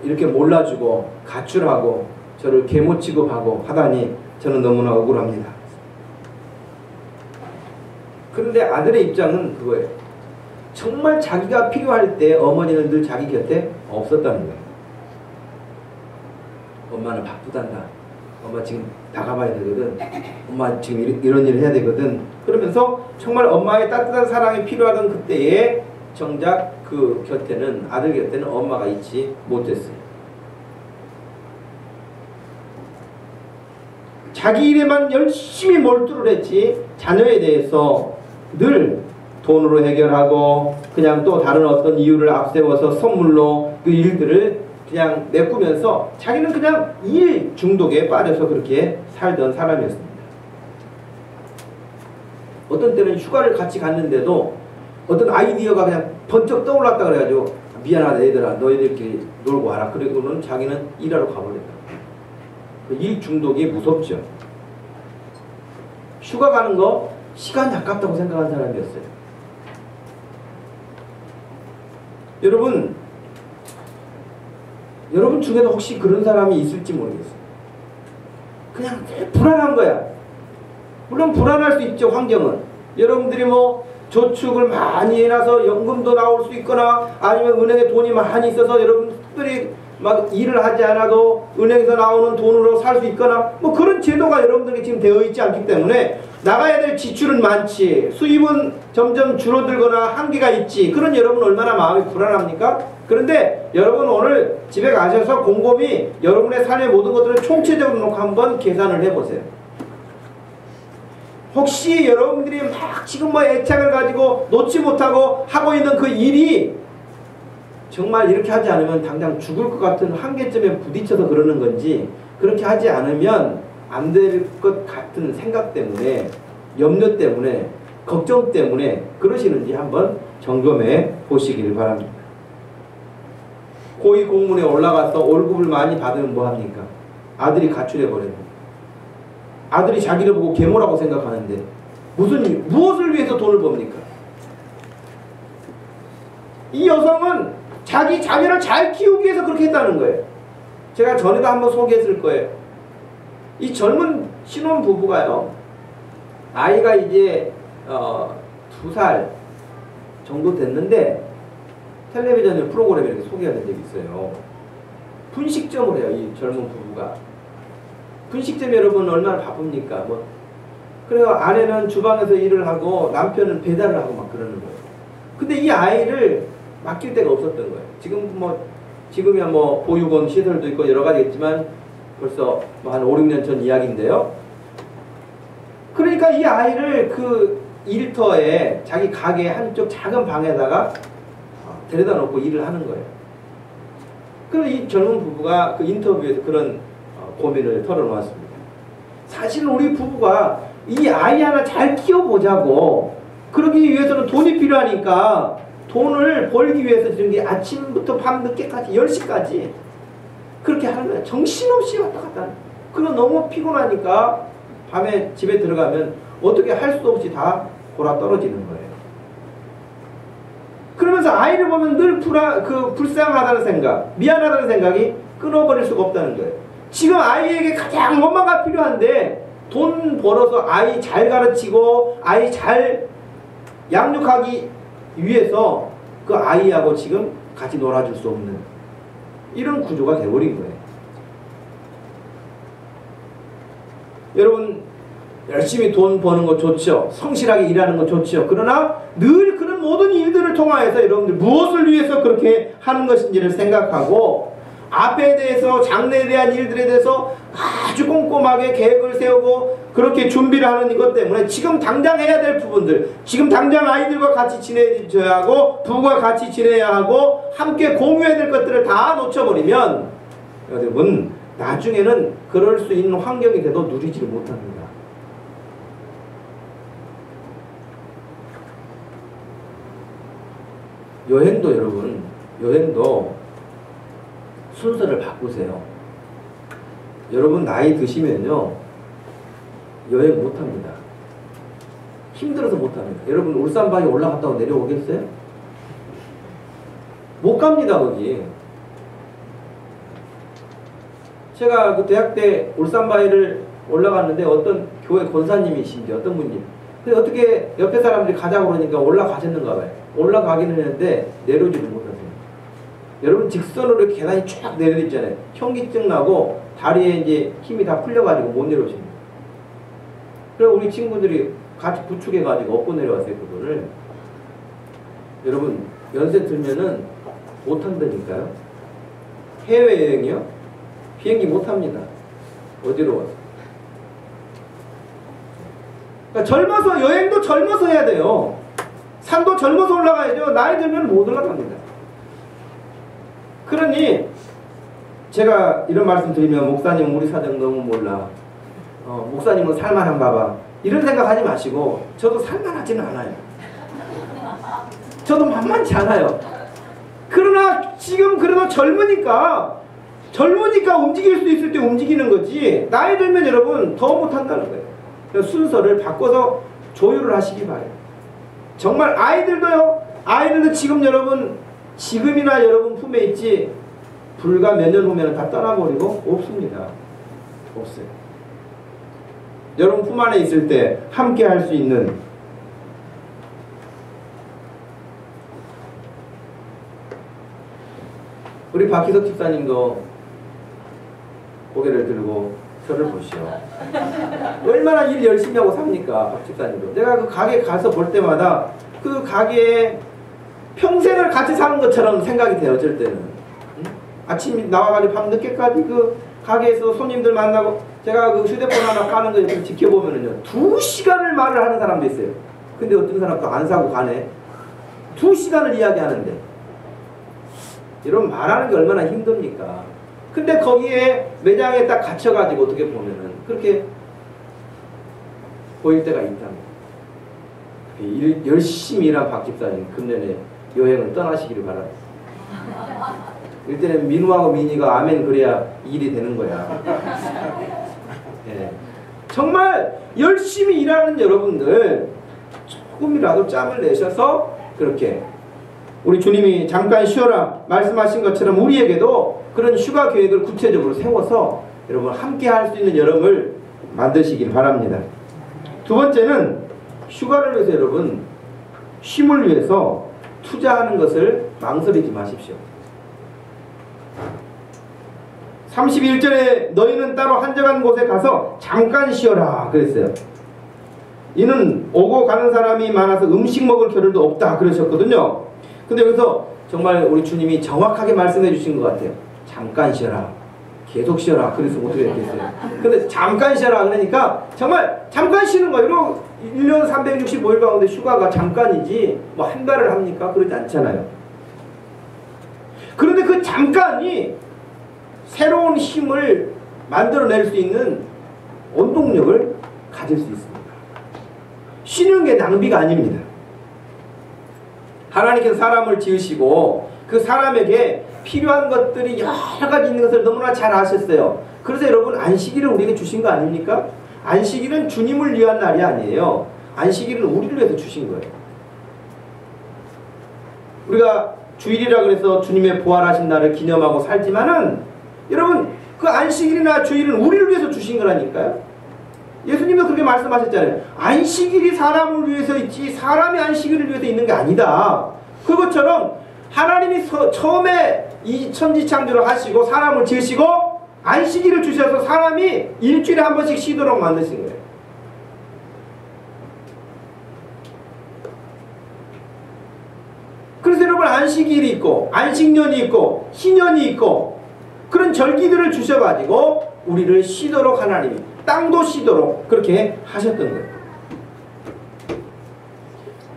이렇게 몰라주고 가출하고 저를 계모 취급하고 하다니 저는 너무나 억울합니다. 그런데 아들의 입장은 그거예요. 정말 자기가 필요할 때 어머니는 늘 자기 곁에 없었다는 거예요. 엄마는 바쁘단다. 엄마 지금 나가봐야 되거든. 엄마 지금 이런 일을 해야 되거든. 그러면서 정말 엄마의 따뜻한 사랑이 필요하던 그때에 정작 그 곁에는 아들 곁에는 엄마가 있지 못했어요. 자기 일에만 열심히 몰두를 했지 자녀에 대해서 늘 돈으로 해결하고 그냥 또 다른 어떤 이유를 앞세워서 선물로 그 일들을 그냥 메꾸면서 자기는 그냥 일 중독에 빠져서 그렇게 살던 사람이었습니다. 어떤 때는 휴가를 같이 갔는데도 어떤 아이디어가 그냥 번쩍 떠올랐다 그래가지고 미안하다 얘들아 너희들끼리 놀고 와라. 그리고는 자기는 일하러 가버렸다. 그 일 중독이 무섭죠. 휴가 가는 거 시간이 아깝다고 생각한 사람이었어요. 여러분 중에도 혹시 그런 사람이 있을지 모르겠어요. 그냥 불안한 거야. 물론 불안할 수 있죠. 환경은. 여러분들이 뭐 저축을 많이 해놔서 연금도 나올 수 있거나 아니면 은행에 돈이 많이 있어서 여러분들이 막 일을 하지 않아도 은행에서 나오는 돈으로 살 수 있거나 뭐 그런 제도가 여러분들에게 지금 되어 있지 않기 때문에 나가야 될 지출은 많지, 수입은 점점 줄어들거나 한계가 있지. 그런 여러분 얼마나 마음이 불안합니까? 그런데 여러분 오늘 집에 가셔서 곰곰이 여러분의 삶의 모든 것들을 총체적으로 놓고 한번 계산을 해보세요. 혹시 여러분들이 막 지금 뭐 애착을 가지고 놓지 못하고 하고 있는 그 일이 정말 이렇게 하지 않으면 당장 죽을 것 같은 한계점에 부딪혀서 그러는 건지, 그렇게 하지 않으면 안 될 것 같은 생각 때문에, 염려 때문에, 걱정 때문에 그러시는지 한번 점검해 보시기를 바랍니다. 고위 공문에 올라가서 월급을 많이 받으면 뭐합니까? 아들이 가출해버려요. 아들이 자기를 보고 계모라고 생각하는데 무엇을 위해서 돈을 법니까? 이 여성은 자기 자녀를 잘 키우기 위해서 그렇게 했다는 거예요. 제가 전에도 한번 소개했을 거예요. 이 젊은 신혼부부가요, 아이가 이제 2살 정도 됐는데 텔레비전에 프로그램에 이렇게 소개하는 적이 있어요. 분식점을 해요, 이 젊은 부부가. 분식점 여러분 얼마나 바쁩니까? 뭐 그래요. 아내는 주방에서 일을 하고 남편은 배달을 하고 막 그러는 거예요. 근데 이 아이를 맡길 데가 없었던 거예요. 지금이야 뭐 보육원 시설도 있고 여러 가지 있지만 벌써 뭐 한 5, 6년 전 이야기인데요. 그러니까 이 아이를 그 일터에 자기 가게 한쪽 작은 방에다가 데려다 놓고 일을 하는 거예요. 그래서 이 젊은 부부가 그 인터뷰에서 그런 고민을 털어놓았습니다. 사실 우리 부부가 이 아이 하나 잘 키워보자고, 그러기 위해서는 돈이 필요하니까 돈을 벌기 위해서 지금 아침부터 밤 늦게까지 10시까지 그렇게 하는 거예요. 정신없이 왔다 갔다 하는 거예요. 그거 너무 피곤하니까 밤에 집에 들어가면 어떻게 할 수도 없이 다 골아 떨어지는 거예요. 그러면서 아이를 보면 늘 불쌍하다는 생각, 미안하다는 생각이 끊어버릴 수가 없다는 거예요. 지금 아이에게 가장 엄마가 필요한데 돈 벌어서 아이 잘 가르치고 아이 잘 양육하기 위해서 그 아이하고 지금 같이 놀아줄 수 없는 이런 구조가 되어버린 거예요. 여러분 열심히 돈 버는 거 좋죠. 성실하게 일하는 거 좋죠. 그러나 늘 그런 모든 일들을 통하여서 여러분들 무엇을 위해서 그렇게 하는 것인지를 생각하고 앞에 대해서 장래에 대한 일들에 대해서 아주 꼼꼼하게 계획을 세우고 그렇게 준비를 하는 것 때문에 지금 당장 해야 될 부분들, 지금 당장 아이들과 같이 지내줘야 하고 부부가 같이 지내야 하고 함께 공유해야 될 것들을 다 놓쳐버리면 여러분 나중에는 그럴 수 있는 환경이 돼도 누리지를 못합니다. 여행도 여러분, 여행도 순서를 바꾸세요. 여러분 나이 드시면요 여행 못합니다. 힘들어서 못합니다. 여러분 울산바위 올라갔다고 내려오겠어요? 못 갑니다 거기. 제가 그 대학 때 울산바위를 올라갔는데 어떤 교회 권사님이신지 어떤 분이 근데 어떻게 옆에 사람들이 가자고 그러니까 올라가셨는가 봐요. 올라가기는 했는데 내려오지를 못하세요. 여러분 직선으로 이렇게 계단이 쫙 내려있잖아요. 현기증 나고 다리에 이제 힘이 다 풀려가지고 못 내려오십니다. 그래서 우리 친구들이 같이 부축해가지고 업고 내려왔어요 그분을. 여러분 연세 들면은 못한다니까요. 해외여행이요? 비행기 못합니다. 어디로 와서. 그러니까 젊어서 여행도 젊어서 해야 돼요. 산도 젊어서 올라가야죠. 나이 들면 못 올라갑니다. 그러니 제가 이런 말씀 드리면 목사님 우리 사정 너무 몰라. 목사님은 살만한 봐봐. 이런 생각하지 마시고 저도 살만하지는 않아요. 저도 만만치 않아요. 그러나 지금 그래도 젊으니까 움직일 수 있을 때 움직이는 거지 나이 들면 여러분 더 못한다는 거예요. 그래서 순서를 바꿔서 조율을 하시기 바래요. 정말 아이들도 지금 여러분 지금이나 여러분 품에 있지 불과 몇 년 후면 다 떠나버리고 없습니다. 없어요. 여러분 품 안에 있을 때 함께 할 수 있는 우리 박희석 집사님도 고개를 들고 저를 보시오. 얼마나 일 열심히 하고 삽니까, 박 집사님도. 내가 그 가게 가서 볼 때마다 그 가게에 평생을 같이 사는 것처럼 생각이 돼요, 어쩔 때는. 응? 아침 나와가지고 밤 늦게까지 그 가게에서 손님들 만나고, 제가 그 휴대폰 하나 파는 거 이렇게 지켜보면은요, 2시간을 말을 하는 사람도 있어요. 근데 어떤 사람도 안 사고 가네. 2시간을 이야기하는데. 여러분, 말하는 게 얼마나 힘듭니까? 근데 거기에 매장에 딱 갇혀가지고 어떻게 보면은 그렇게 보일 때가 있답니다. 열심히 일한 박 집사님, 금년에 여행을 떠나시기를 바랍니다. 이때는 민우하고 민이가 아멘 그래야 일이 되는 거야. 네. 정말 열심히 일하는 여러분들, 조금이라도 짬을 내셔서 그렇게 우리 주님이 잠깐 쉬어라 말씀하신 것처럼 우리에게도 그런 휴가 계획을 구체적으로 세워서 여러분 함께 할 수 있는 여름을 만드시길 바랍니다. 두 번째는 휴가를 위해서 여러분 쉼을 위해서 투자하는 것을 망설이지 마십시오. 31절에 너희는 따로 한적한 곳에 가서 잠깐 쉬어라 그랬어요. 이는 오고 가는 사람이 많아서 음식 먹을 겨를도 없다 그러셨거든요. 근데 여기서 정말 우리 주님이 정확하게 말씀해 주신 것 같아요. 잠깐 쉬어라. 계속 쉬어라. 그래서 어떻게 됐겠어요? 근데 잠깐 쉬어라 그러니까 정말 잠깐 쉬는 거예요. 1년 365일 가운데 휴가가 잠깐이지 뭐 한 달을 합니까? 그러지 않잖아요. 그런데 그 잠깐이 새로운 힘을 만들어낼 수 있는 원동력을 가질 수 있습니다. 쉬는 게 낭비가 아닙니다. 하나님께서 사람을 지으시고 그 사람에게 필요한 것들이 여러 가지 있는 것을 너무나 잘 아셨어요. 그래서 여러분 안식일을 우리에게 주신 거 아닙니까? 안식일은 주님을 위한 날이 아니에요. 안식일은 우리를 위해서 주신 거예요. 우리가 주일이라 그래서 주님의 부활하신 날을 기념하고 살지만은 여러분 그 안식일이나 주일은 우리를 위해서 주신 거라니까요. 예수님도 그렇게 말씀하셨잖아요. 안식일이 사람을 위해서 있지 사람이 안식일을 위해서 있는 게 아니다. 그것처럼 하나님이 처음에 이 천지창조를 하시고 사람을 지으시고 안식일을 주셔서 사람이 일주일에 한 번씩 쉬도록 만드신 거예요. 그래서 여러분 안식일이 있고 안식년이 있고 희년이 있고 그런 절기들을 주셔가지고 우리를 쉬도록 하나님이 땅도 쉬도록 그렇게 하셨던 거예요.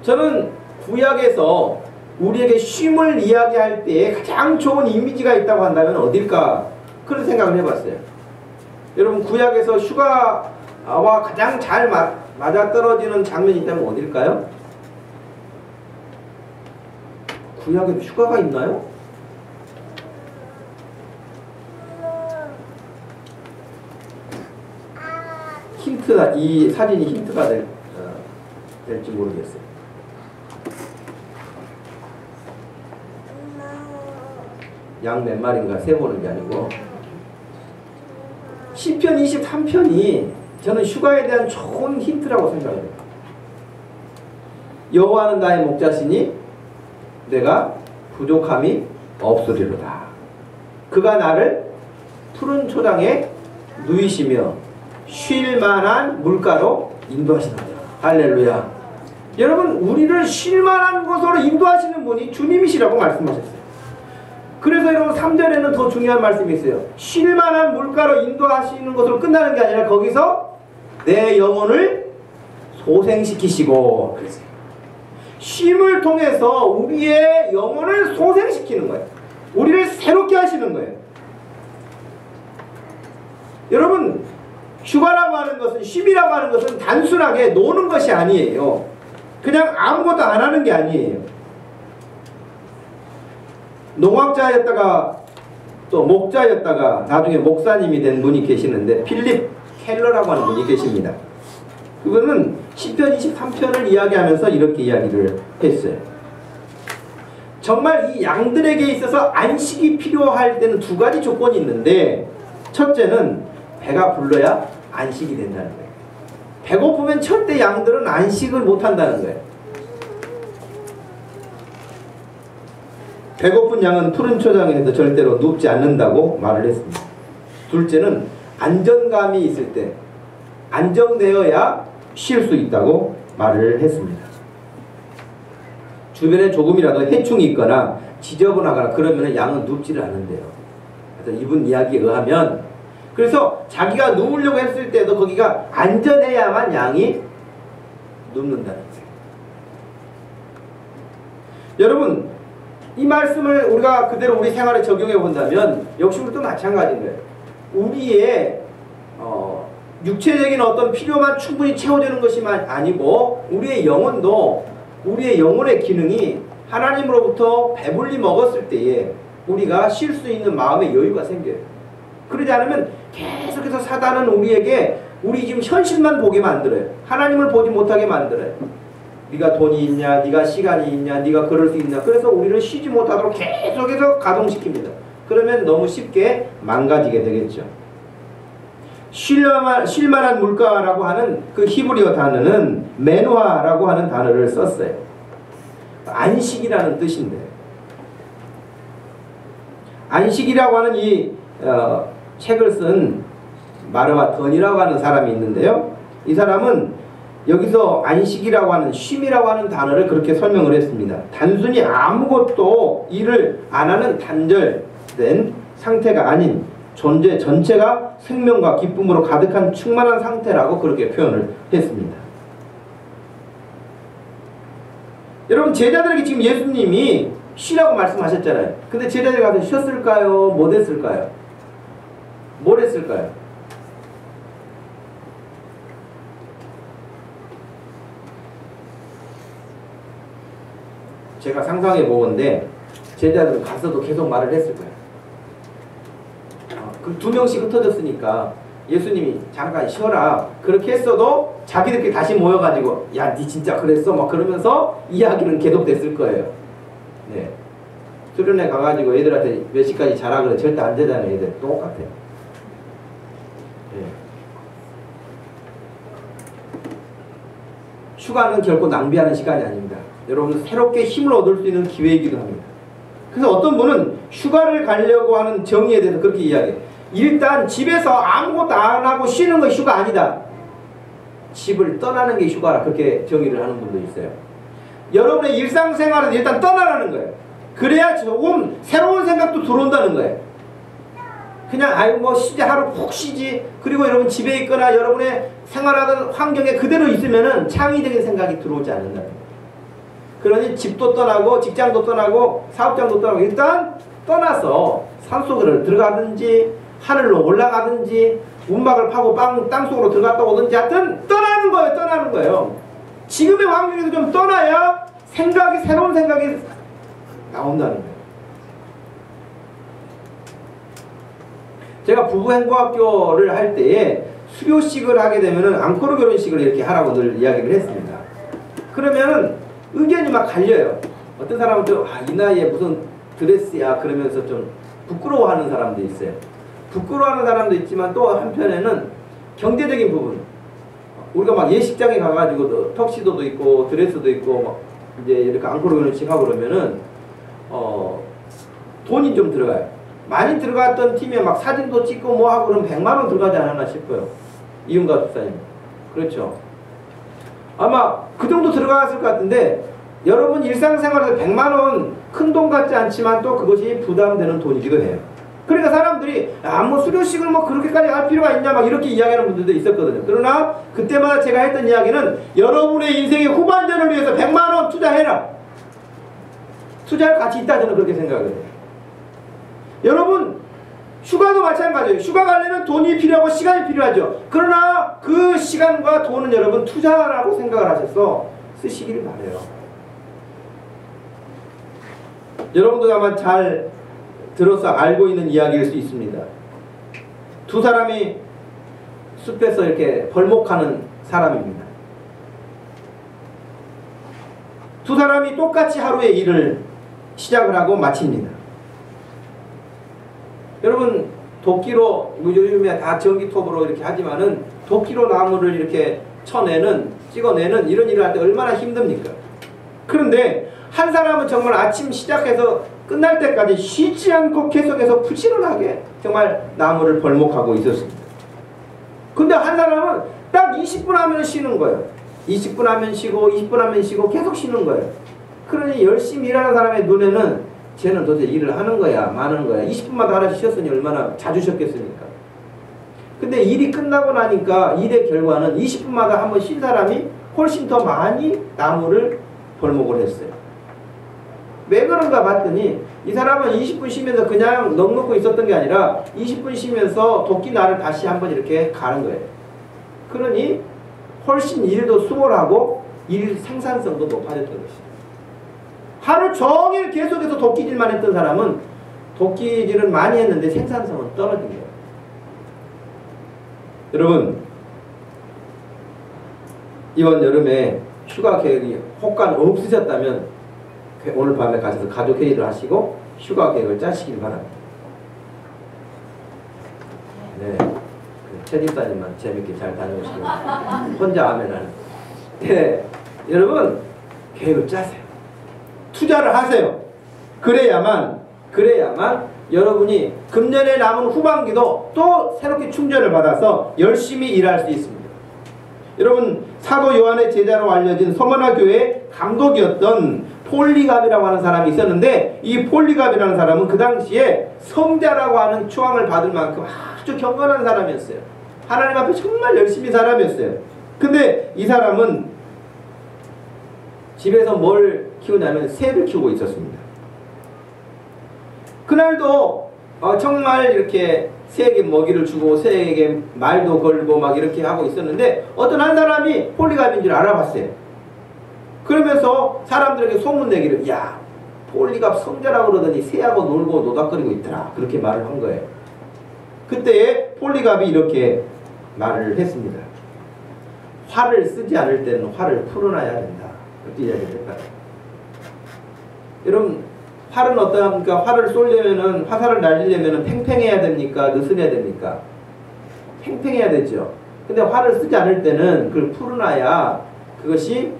저는 구약에서 우리에게 쉼을 이야기할 때에 가장 좋은 이미지가 있다고 한다면 어딜까 그런 생각을 해봤어요. 여러분 구약에서 휴가와 가장 잘 맞아떨어지는 장면이 있다면 어딜까요? 구약에 휴가가 있나요? 힌트가 이 사진이 힌트가 될지 모르겠어요. 양 몇 마리인가 세보는 게 아니고 시편 23편이 저는 휴가에 대한 좋은 힌트라고 생각해요. 여호와는 나의 목자시니 내가 부족함이 없으리로다. 그가 나를 푸른 초장에 누이시며 쉴 만한 물가로 인도하시는다. 할렐루야. 여러분 우리를 쉴 만한 곳으로 인도하시는 분이 주님이시라고 말씀하셨어요. 그래서 여러분 3절에는 더 중요한 말씀이 있어요. 쉴 만한 물가로 인도하시는 것으로 끝나는 게 아니라 거기서 내 영혼을 소생시키시고 그랬어요. 쉼을 통해서 우리의 영혼을 소생시키는 거예요. 우리를 새롭게 하시는 거예요. 여러분 휴가라고 하는 것은 쉼이라고 하는 것은 단순하게 노는 것이 아니에요. 그냥 아무것도 안 하는 게 아니에요. 농학자였다가 또 목자였다가 나중에 목사님이 된 분이 계시는데 필립 켈러라고 하는 분이 계십니다. 그분은 시편 23편을 이야기하면서 이렇게 이야기를 했어요. 정말 이 양들에게 있어서 안식이 필요할 때는 두 가지 조건이 있는데 첫째는 배가 불러야 안식이 된다는 거예요. 배고프면 절대 양들은 안식을 못한다는 거예요. 배고픈 양은 푸른 초장에서 절대로 눕지 않는다고 말을 했습니다. 둘째는 안정감이 있을 때 안정되어야 쉴 수 있다고 말을 했습니다. 주변에 조금이라도 해충이 있거나 지저분하거나 그러면 양은 눕지를 않는데요. 그래서 이분 이야기에 의하면 그래서 자기가 누우려고 했을 때도 거기가 안전해야만 양이 눕는다는 거예요. 여러분 이 말씀을 우리가 그대로 우리 생활에 적용해 본다면 역시 우리도 마찬가지인 거예요. 우리의 육체적인 어떤 필요만 충분히 채워지는 것이 아니고 우리의 영혼도 우리의 영혼의 기능이 하나님으로부터 배불리 먹었을 때에 우리가 쉴 수 있는 마음의 여유가 생겨요. 그러지 않으면 계속해서 사단은 우리에게 우리 지금 현실만 보게 만들어요. 하나님을 보지 못하게 만들어요. 네가 돈이 있냐, 네가 시간이 있냐, 네가 그럴 수 있냐. 그래서 우리를 쉬지 못하도록 계속해서 가동시킵니다. 그러면 너무 쉽게 망가지게 되겠죠. 쉴만한 물가라고 하는 그 히브리어 단어는 메누아라고 하는 단어를 썼어요. 안식이라는 뜻인데 안식이라고 하는 이 책을 쓴 마르와 던이라고 하는 사람이 있는데요. 이 사람은 여기서 안식이라고 하는 쉼이라고 하는 단어를 그렇게 설명을 했습니다. 단순히 아무것도 일을 안 하는 단절된 상태가 아닌 존재 전체가 생명과 기쁨으로 가득한 충만한 상태라고 그렇게 표현을 했습니다. 여러분 제자들에게 지금 예수님이 쉬라고 말씀하셨잖아요. 근데 제자들이 가서 쉬었을까요? 못 했을까요? 뭘 했을까요? 제가 상상해 보건데 제자들은 가서도 계속 말을 했을 거예요. 그 두 명씩 흩어졌으니까 예수님이 잠깐 쉬어라 그렇게 했어도 자기들끼리 다시 모여가지고 야 니 진짜 그랬어? 막 그러면서 이야기는 계속됐을 거예요. 네. 수련회 가가지고 애들한테 몇 시까지 자라 그래 절대 안 되잖아요. 애들 똑같아요. 네. 휴가는 결코 낭비하는 시간이 아닙니다. 여러분 새롭게 힘을 얻을 수 있는 기회이기도 합니다. 그래서 어떤 분은 휴가를 가려고 하는 정의에 대해서 그렇게 이야기해요. 일단 집에서 아무것도 안 하고 쉬는 건 휴가 아니다. 집을 떠나는 게 휴가라 그렇게 정의를 하는 분도 있어요. 여러분의 일상생활은 일단 떠나라는 거예요. 그래야 조금 새로운 생각도 들어온다는 거예요. 그냥 아유 뭐 쉬지 하루 푹 쉬지 그리고 여러분 집에 있거나 여러분의 생활하던 환경에 그대로 있으면은 창의적인 생각이 들어오지 않는다는 거예요. 그러니 집도 떠나고 직장도 떠나고 사업장도 떠나고 일단 떠나서 산속으로 들어가든지 하늘로 올라가든지 움막을 파고 땅속으로 들어갔다 오든지 하여튼 떠나는 거예요. 떠나는 거예요. 지금의 환경에서 좀 떠나야 새로운 생각이 나온다는 거예요. 제가 부부행복학교를 할 때에 수료식을 하게 되면은 앙코르 결혼식을 이렇게 하라고 늘 이야기를 했습니다. 그러면은 의견이 막 갈려요. 어떤 사람은 또 이 나이에 무슨 드레스야 그러면서 좀 부끄러워하는 사람도 있어요. 부끄러워하는 사람도 있지만 또 한편에는 경제적인 부분 우리가 막 예식장에 가가지고 턱시도도 있고 드레스도 있고 막 이제 이렇게 앙코르 결혼식 하고 그러면은 돈이 좀 들어가요. 많이 들어갔던 팀에 막 사진도 찍고 뭐 하고 그러면 100만 원 들어가지 않았나 싶어요. 이윤가 집사님. 그렇죠. 아마 그 정도 들어갔을 것 같은데 여러분 일상생활에서 100만 원 큰 돈 같지 않지만 또 그것이 부담되는 돈이기도 해요. 그러니까 사람들이 뭐 수료식을 뭐 그렇게까지 할 필요가 있냐 막 이렇게 이야기하는 분들도 있었거든요. 그러나 그때마다 제가 했던 이야기는 여러분의 인생의 후반전을 위해서 100만 원 투자해라. 투자할 가치 있다 저는 그렇게 생각을 해요. 여러분 휴가도 마찬가지예요. 휴가 가려면 돈이 필요하고 시간이 필요하죠. 그러나 그 시간과 돈은 여러분 투자라고 생각을 하셔서 쓰시기를 바라요. 여러분도 아마 잘 들어서 알고 있는 이야기일 수 있습니다. 두 사람이 숲에서 이렇게 벌목하는 사람입니다. 두 사람이 똑같이 하루의 일을 시작을 하고 마칩니다. 여러분 도끼로 요즘에 다 전기톱으로 이렇게 하지만은 도끼로 나무를 이렇게 찍어내는 이런 일을 할 때 얼마나 힘듭니까? 그런데 한 사람은 정말 아침 시작해서 끝날 때까지 쉬지 않고 계속해서 부지런하게 정말 나무를 벌목하고 있었습니다. 근데 한 사람은 딱 20분 하면 쉬는 거예요. 20분 하면 쉬고 20분 하면 쉬고 계속 쉬는 거예요. 그러니 열심히 일하는 사람의 눈에는 쟤는 도대체 일을 하는 거야 마는 거야. 20분마다 하나씩 쉬었으니 얼마나 자주 쉬었겠습니까? 근데 일이 끝나고 나니까 일의 결과는 20분마다 한 번 쉰 사람이 훨씬 더 많이 나무를 벌목을 했어요. 왜 그런가 봤더니 이 사람은 20분 쉬면서 그냥 넋놓고 있었던 게 아니라 20분 쉬면서 도끼 날을 다시 한번 이렇게 가는 거예요. 그러니 훨씬 일도 수월하고 일 생산성도 높아졌던 것이죠. 하루 종일 계속해서 도끼질만 했던 사람은 도끼질은 많이 했는데 생산성은 떨어진 거예요. 여러분, 이번 여름에 휴가 계획이 혹간 없으셨다면 오늘 밤에 가셔서 가족 회의를 하시고 휴가 계획을 짜시길 바랍니다. 네, 최 집사님만 재밌게 잘 다녀오시길 바랍니다. 혼자 하면 안. 네, 여러분 계획을 짜세요. 투자를 하세요. 그래야만 여러분이 금년에 남은 후반기도 또 새롭게 충전을 받아서 열심히 일할 수 있습니다. 여러분, 사도 요한의 제자로 알려진 서머나 교회 감독이었던 폴리갑이라고 하는 사람이 있었는데, 이 폴리갑이라는 사람은 그 당시에 성자라고 하는 추앙을 받을 만큼 아주 경건한 사람이었어요. 하나님 앞에 정말 열심히 사람이었어요. 근데 이 사람은 집에서 뭘 키우냐면 새를 키우고 있었습니다. 그날도 정말 이렇게 새에게 먹이를 주고 새에게 말도 걸고 막 이렇게 하고 있었는데, 어떤 한 사람이 폴리갑인 줄 알아봤어요. 그러면서 사람들에게 소문내기를, 야, 폴리갑 성자라고 그러더니 새하고 놀고 노닥거리고 있더라, 그렇게 말을 한 거예요. 그때 폴리갑이 이렇게 말을 했습니다. 화를 쓰지 않을 때는 화를 풀어놔야 된다, 그렇게 이야기를 했다. 여러분, 활은 어떠합니까? 활을 쏘려면은, 화살을 날리려면은 팽팽해야 됩니까? 느슨해야 됩니까? 팽팽해야 되죠. 근데 활을 쓰지 않을 때는 그걸 풀어놔야 그것이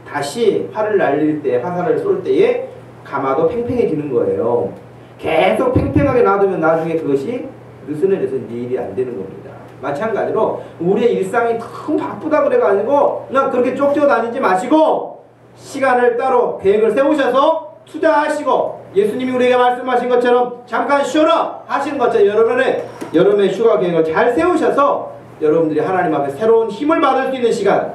다시 활을 날릴 때, 화살을 쏠 때에 감아도 팽팽해지는 거예요. 계속 팽팽하게 놔두면 나중에 그것이 느슨해져서 일이 안 되는 겁니다. 마찬가지로 우리의 일상이 너무 바쁘다 그래가지고 그냥 그렇게 쪽지어 다니지 마시고 시간을 따로 계획을 세우셔서 투자하시고, 예수님이 우리에게 말씀하신 것처럼 잠깐 쉬어라 하신 것처럼 여러분의 휴가 계획을 잘 세우셔서 여러분들이 하나님 앞에 새로운 힘을 받을 수 있는 시간,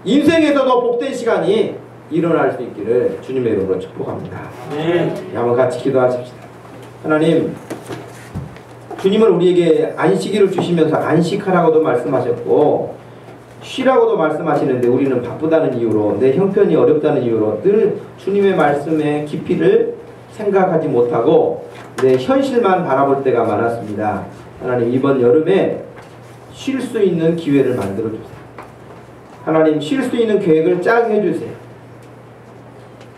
인생에서도 복된 시간이 일어날 수 있기를 주님의 이름으로 축복합니다. 네. 한번 같이 기도하십시다. 하나님, 주님은 우리에게 안식일을 주시면서 안식하라고도 말씀하셨고 쉬라고도 말씀하시는데, 우리는 바쁘다는 이유로, 내 형편이 어렵다는 이유로 늘 주님의 말씀의 깊이를 생각하지 못하고 내 현실만 바라볼 때가 많았습니다. 하나님, 이번 여름에 쉴 수 있는 기회를 만들어 주세요. 하나님, 쉴 수 있는 계획을 짜게 해주세요.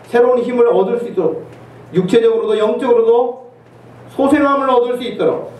새로운 힘을 얻을 수 있도록, 육체적으로도 영적으로도 소생함을 얻을 수 있도록,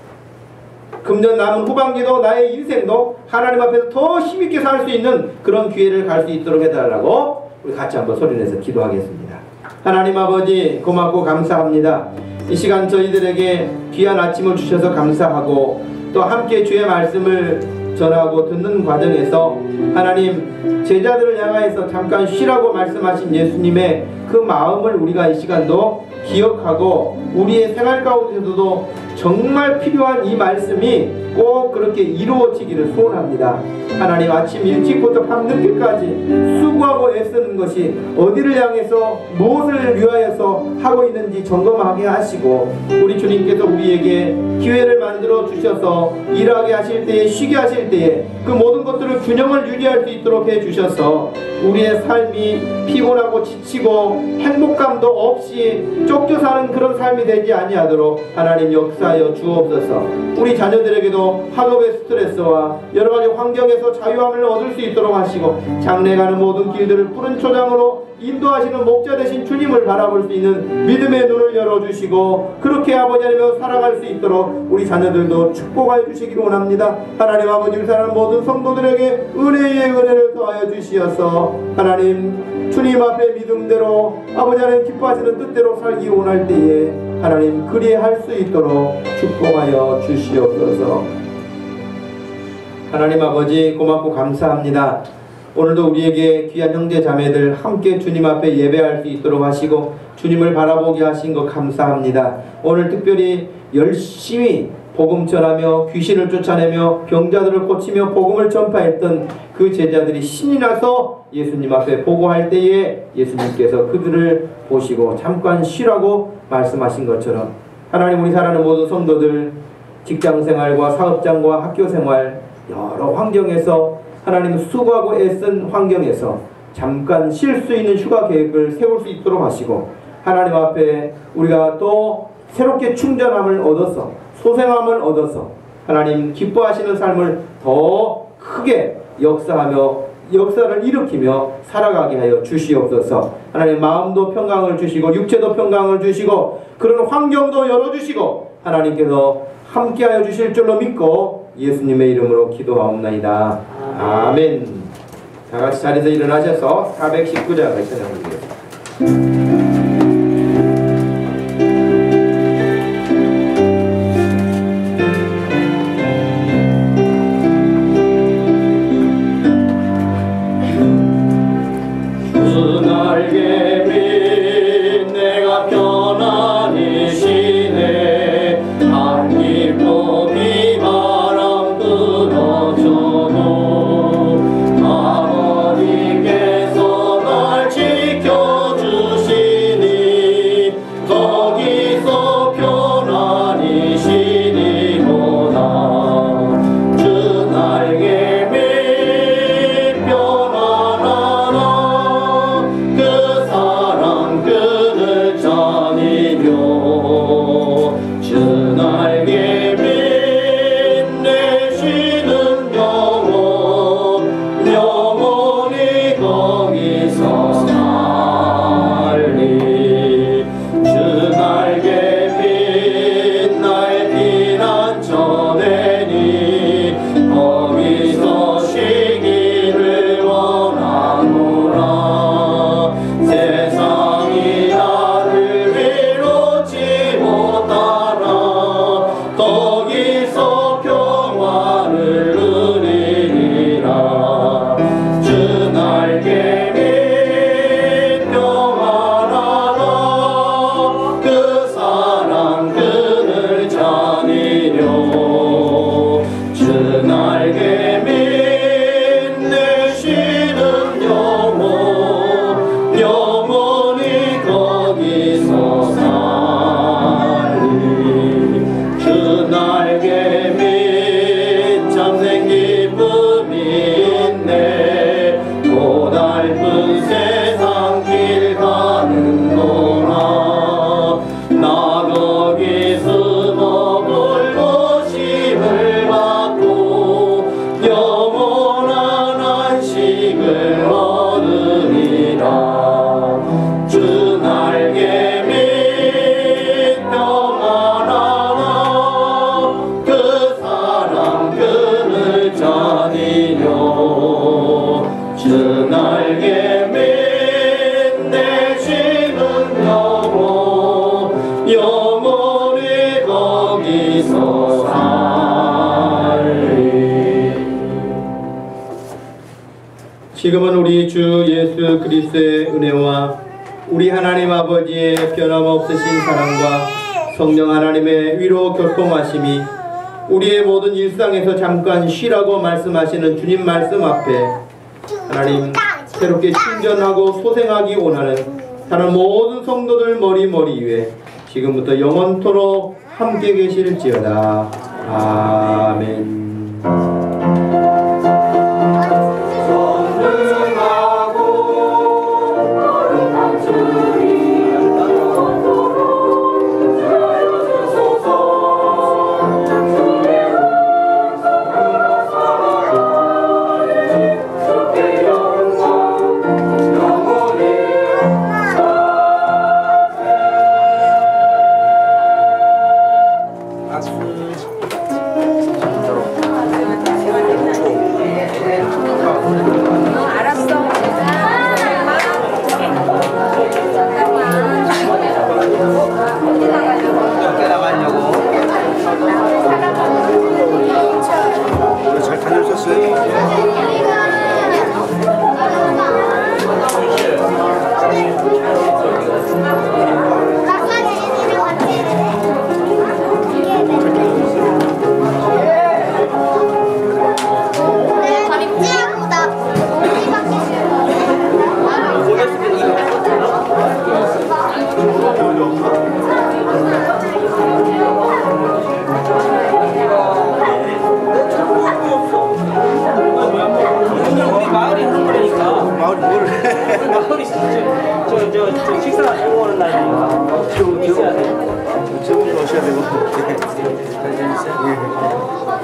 금년 남은 후반기도 나의 인생도 하나님 앞에서 더 힘있게 살 수 있는 그런 기회를 갈 수 있도록 해달라고 우리 같이 한번 소리내서 기도하겠습니다. 하나님 아버지, 고맙고 감사합니다. 이 시간 저희들에게 귀한 아침을 주셔서 감사하고, 또 함께 주의 말씀을 전하고 듣는 과정에서 하나님, 제자들을 향하여서 잠깐 쉬라고 말씀하신 예수님의 그 마음을 우리가 이 시간도 기억하고, 우리의 생활 가운데서도 정말 필요한 이 말씀이 꼭 그렇게 이루어지기를 소원합니다. 하나님, 아침 일찍부터 밤늦게까지 수고하고 애쓰는 것이 어디를 향해서 무엇을 위하여서 하고 있는지 점검하게 하시고, 우리 주님께서 우리에게 기회를 만들어 주셔서 일하게 하실 때에, 쉬게 하실 때에 그 모든 것들을 균형을 유지할 수 있도록 해주셔서 우리의 삶이 피곤하고 지치고 행복감도 없이 쫓겨 사는 그런 삶이 되지 아니하도록 하나님 역사하여 주옵소서. 우리 자녀들에게도 학업의 스트레스와 여러가지 환경에서 자유함을 얻을 수 있도록 하시고, 장래가는 모든 길들을 푸른 초장으로 인도하시는 목자 되신 주님을 바라볼 수 있는 믿음의 눈을 열어주시고 그렇게 아버지 하나님을 살아갈 수 있도록 우리 자녀들도 축복하여 주시기를 원합니다. 하나님 아버지를 사랑하는 모든 성도들에게 은혜의 은혜를 더하여 주시어서 하나님 주님 앞에 믿음대로 아버지 하나님 기뻐하시는 뜻대로 살기 원할 때에 하나님 그리할 수 있도록 축복하여 주시옵소서. 하나님 아버지 고맙고 감사합니다. 오늘도 우리에게 귀한 형제 자매들 함께 주님 앞에 예배할 수 있도록 하시고 주님을 바라보게 하신 것 감사합니다. 오늘 특별히 열심히 복음 전하며 귀신을 쫓아내며 병자들을 고치며 복음을 전파했던 그 제자들이 신이 나서 예수님 앞에 보고할 때에 예수님께서 그들을 보시고 잠깐 쉬라고 말씀하신 것처럼 하나님 우리 사랑하는 모든 성도들 직장생활과 사업장과 학교생활 여러 환경에서 하나님 수고하고 애쓴 환경에서 잠깐 쉴 수 있는 휴가 계획을 세울 수 있도록 하시고 하나님 앞에 우리가 또 새롭게 충전함을 얻어서 소생함을 얻어서 하나님 기뻐하시는 삶을 더 크게 역사하며 역사를 일으키며 살아가게 하여 주시옵소서. 하나님 마음도 평강을 주시고 육체도 평강을 주시고 그런 환경도 열어주시고 하나님께서 함께하여 주실 줄로 믿고 예수님의 이름으로 기도하옵나이다. 아멘. 다같이 자리에서 일어나셔서 419장을 찬양드리겠습니다. 지금은 우리 주 예수 그리스도의 은혜와 우리 하나님 아버지의 변함없으신 사랑과 성령 하나님의 위로 교통하심이 우리의 모든 일상에서 잠깐 쉬라고 말씀하시는 주님 말씀 앞에 하나님 새롭게 충전하고 소생하기 원하는 다른 모든 성도들 머리 위에 지금부터 영원토록 함께 계실지어다. 아멘. 영원히 마을이 하는 거라니까. 마을 뭘? 마을이 저 식사하고 오는 날이니까. 저분 오셔야 되고. 예.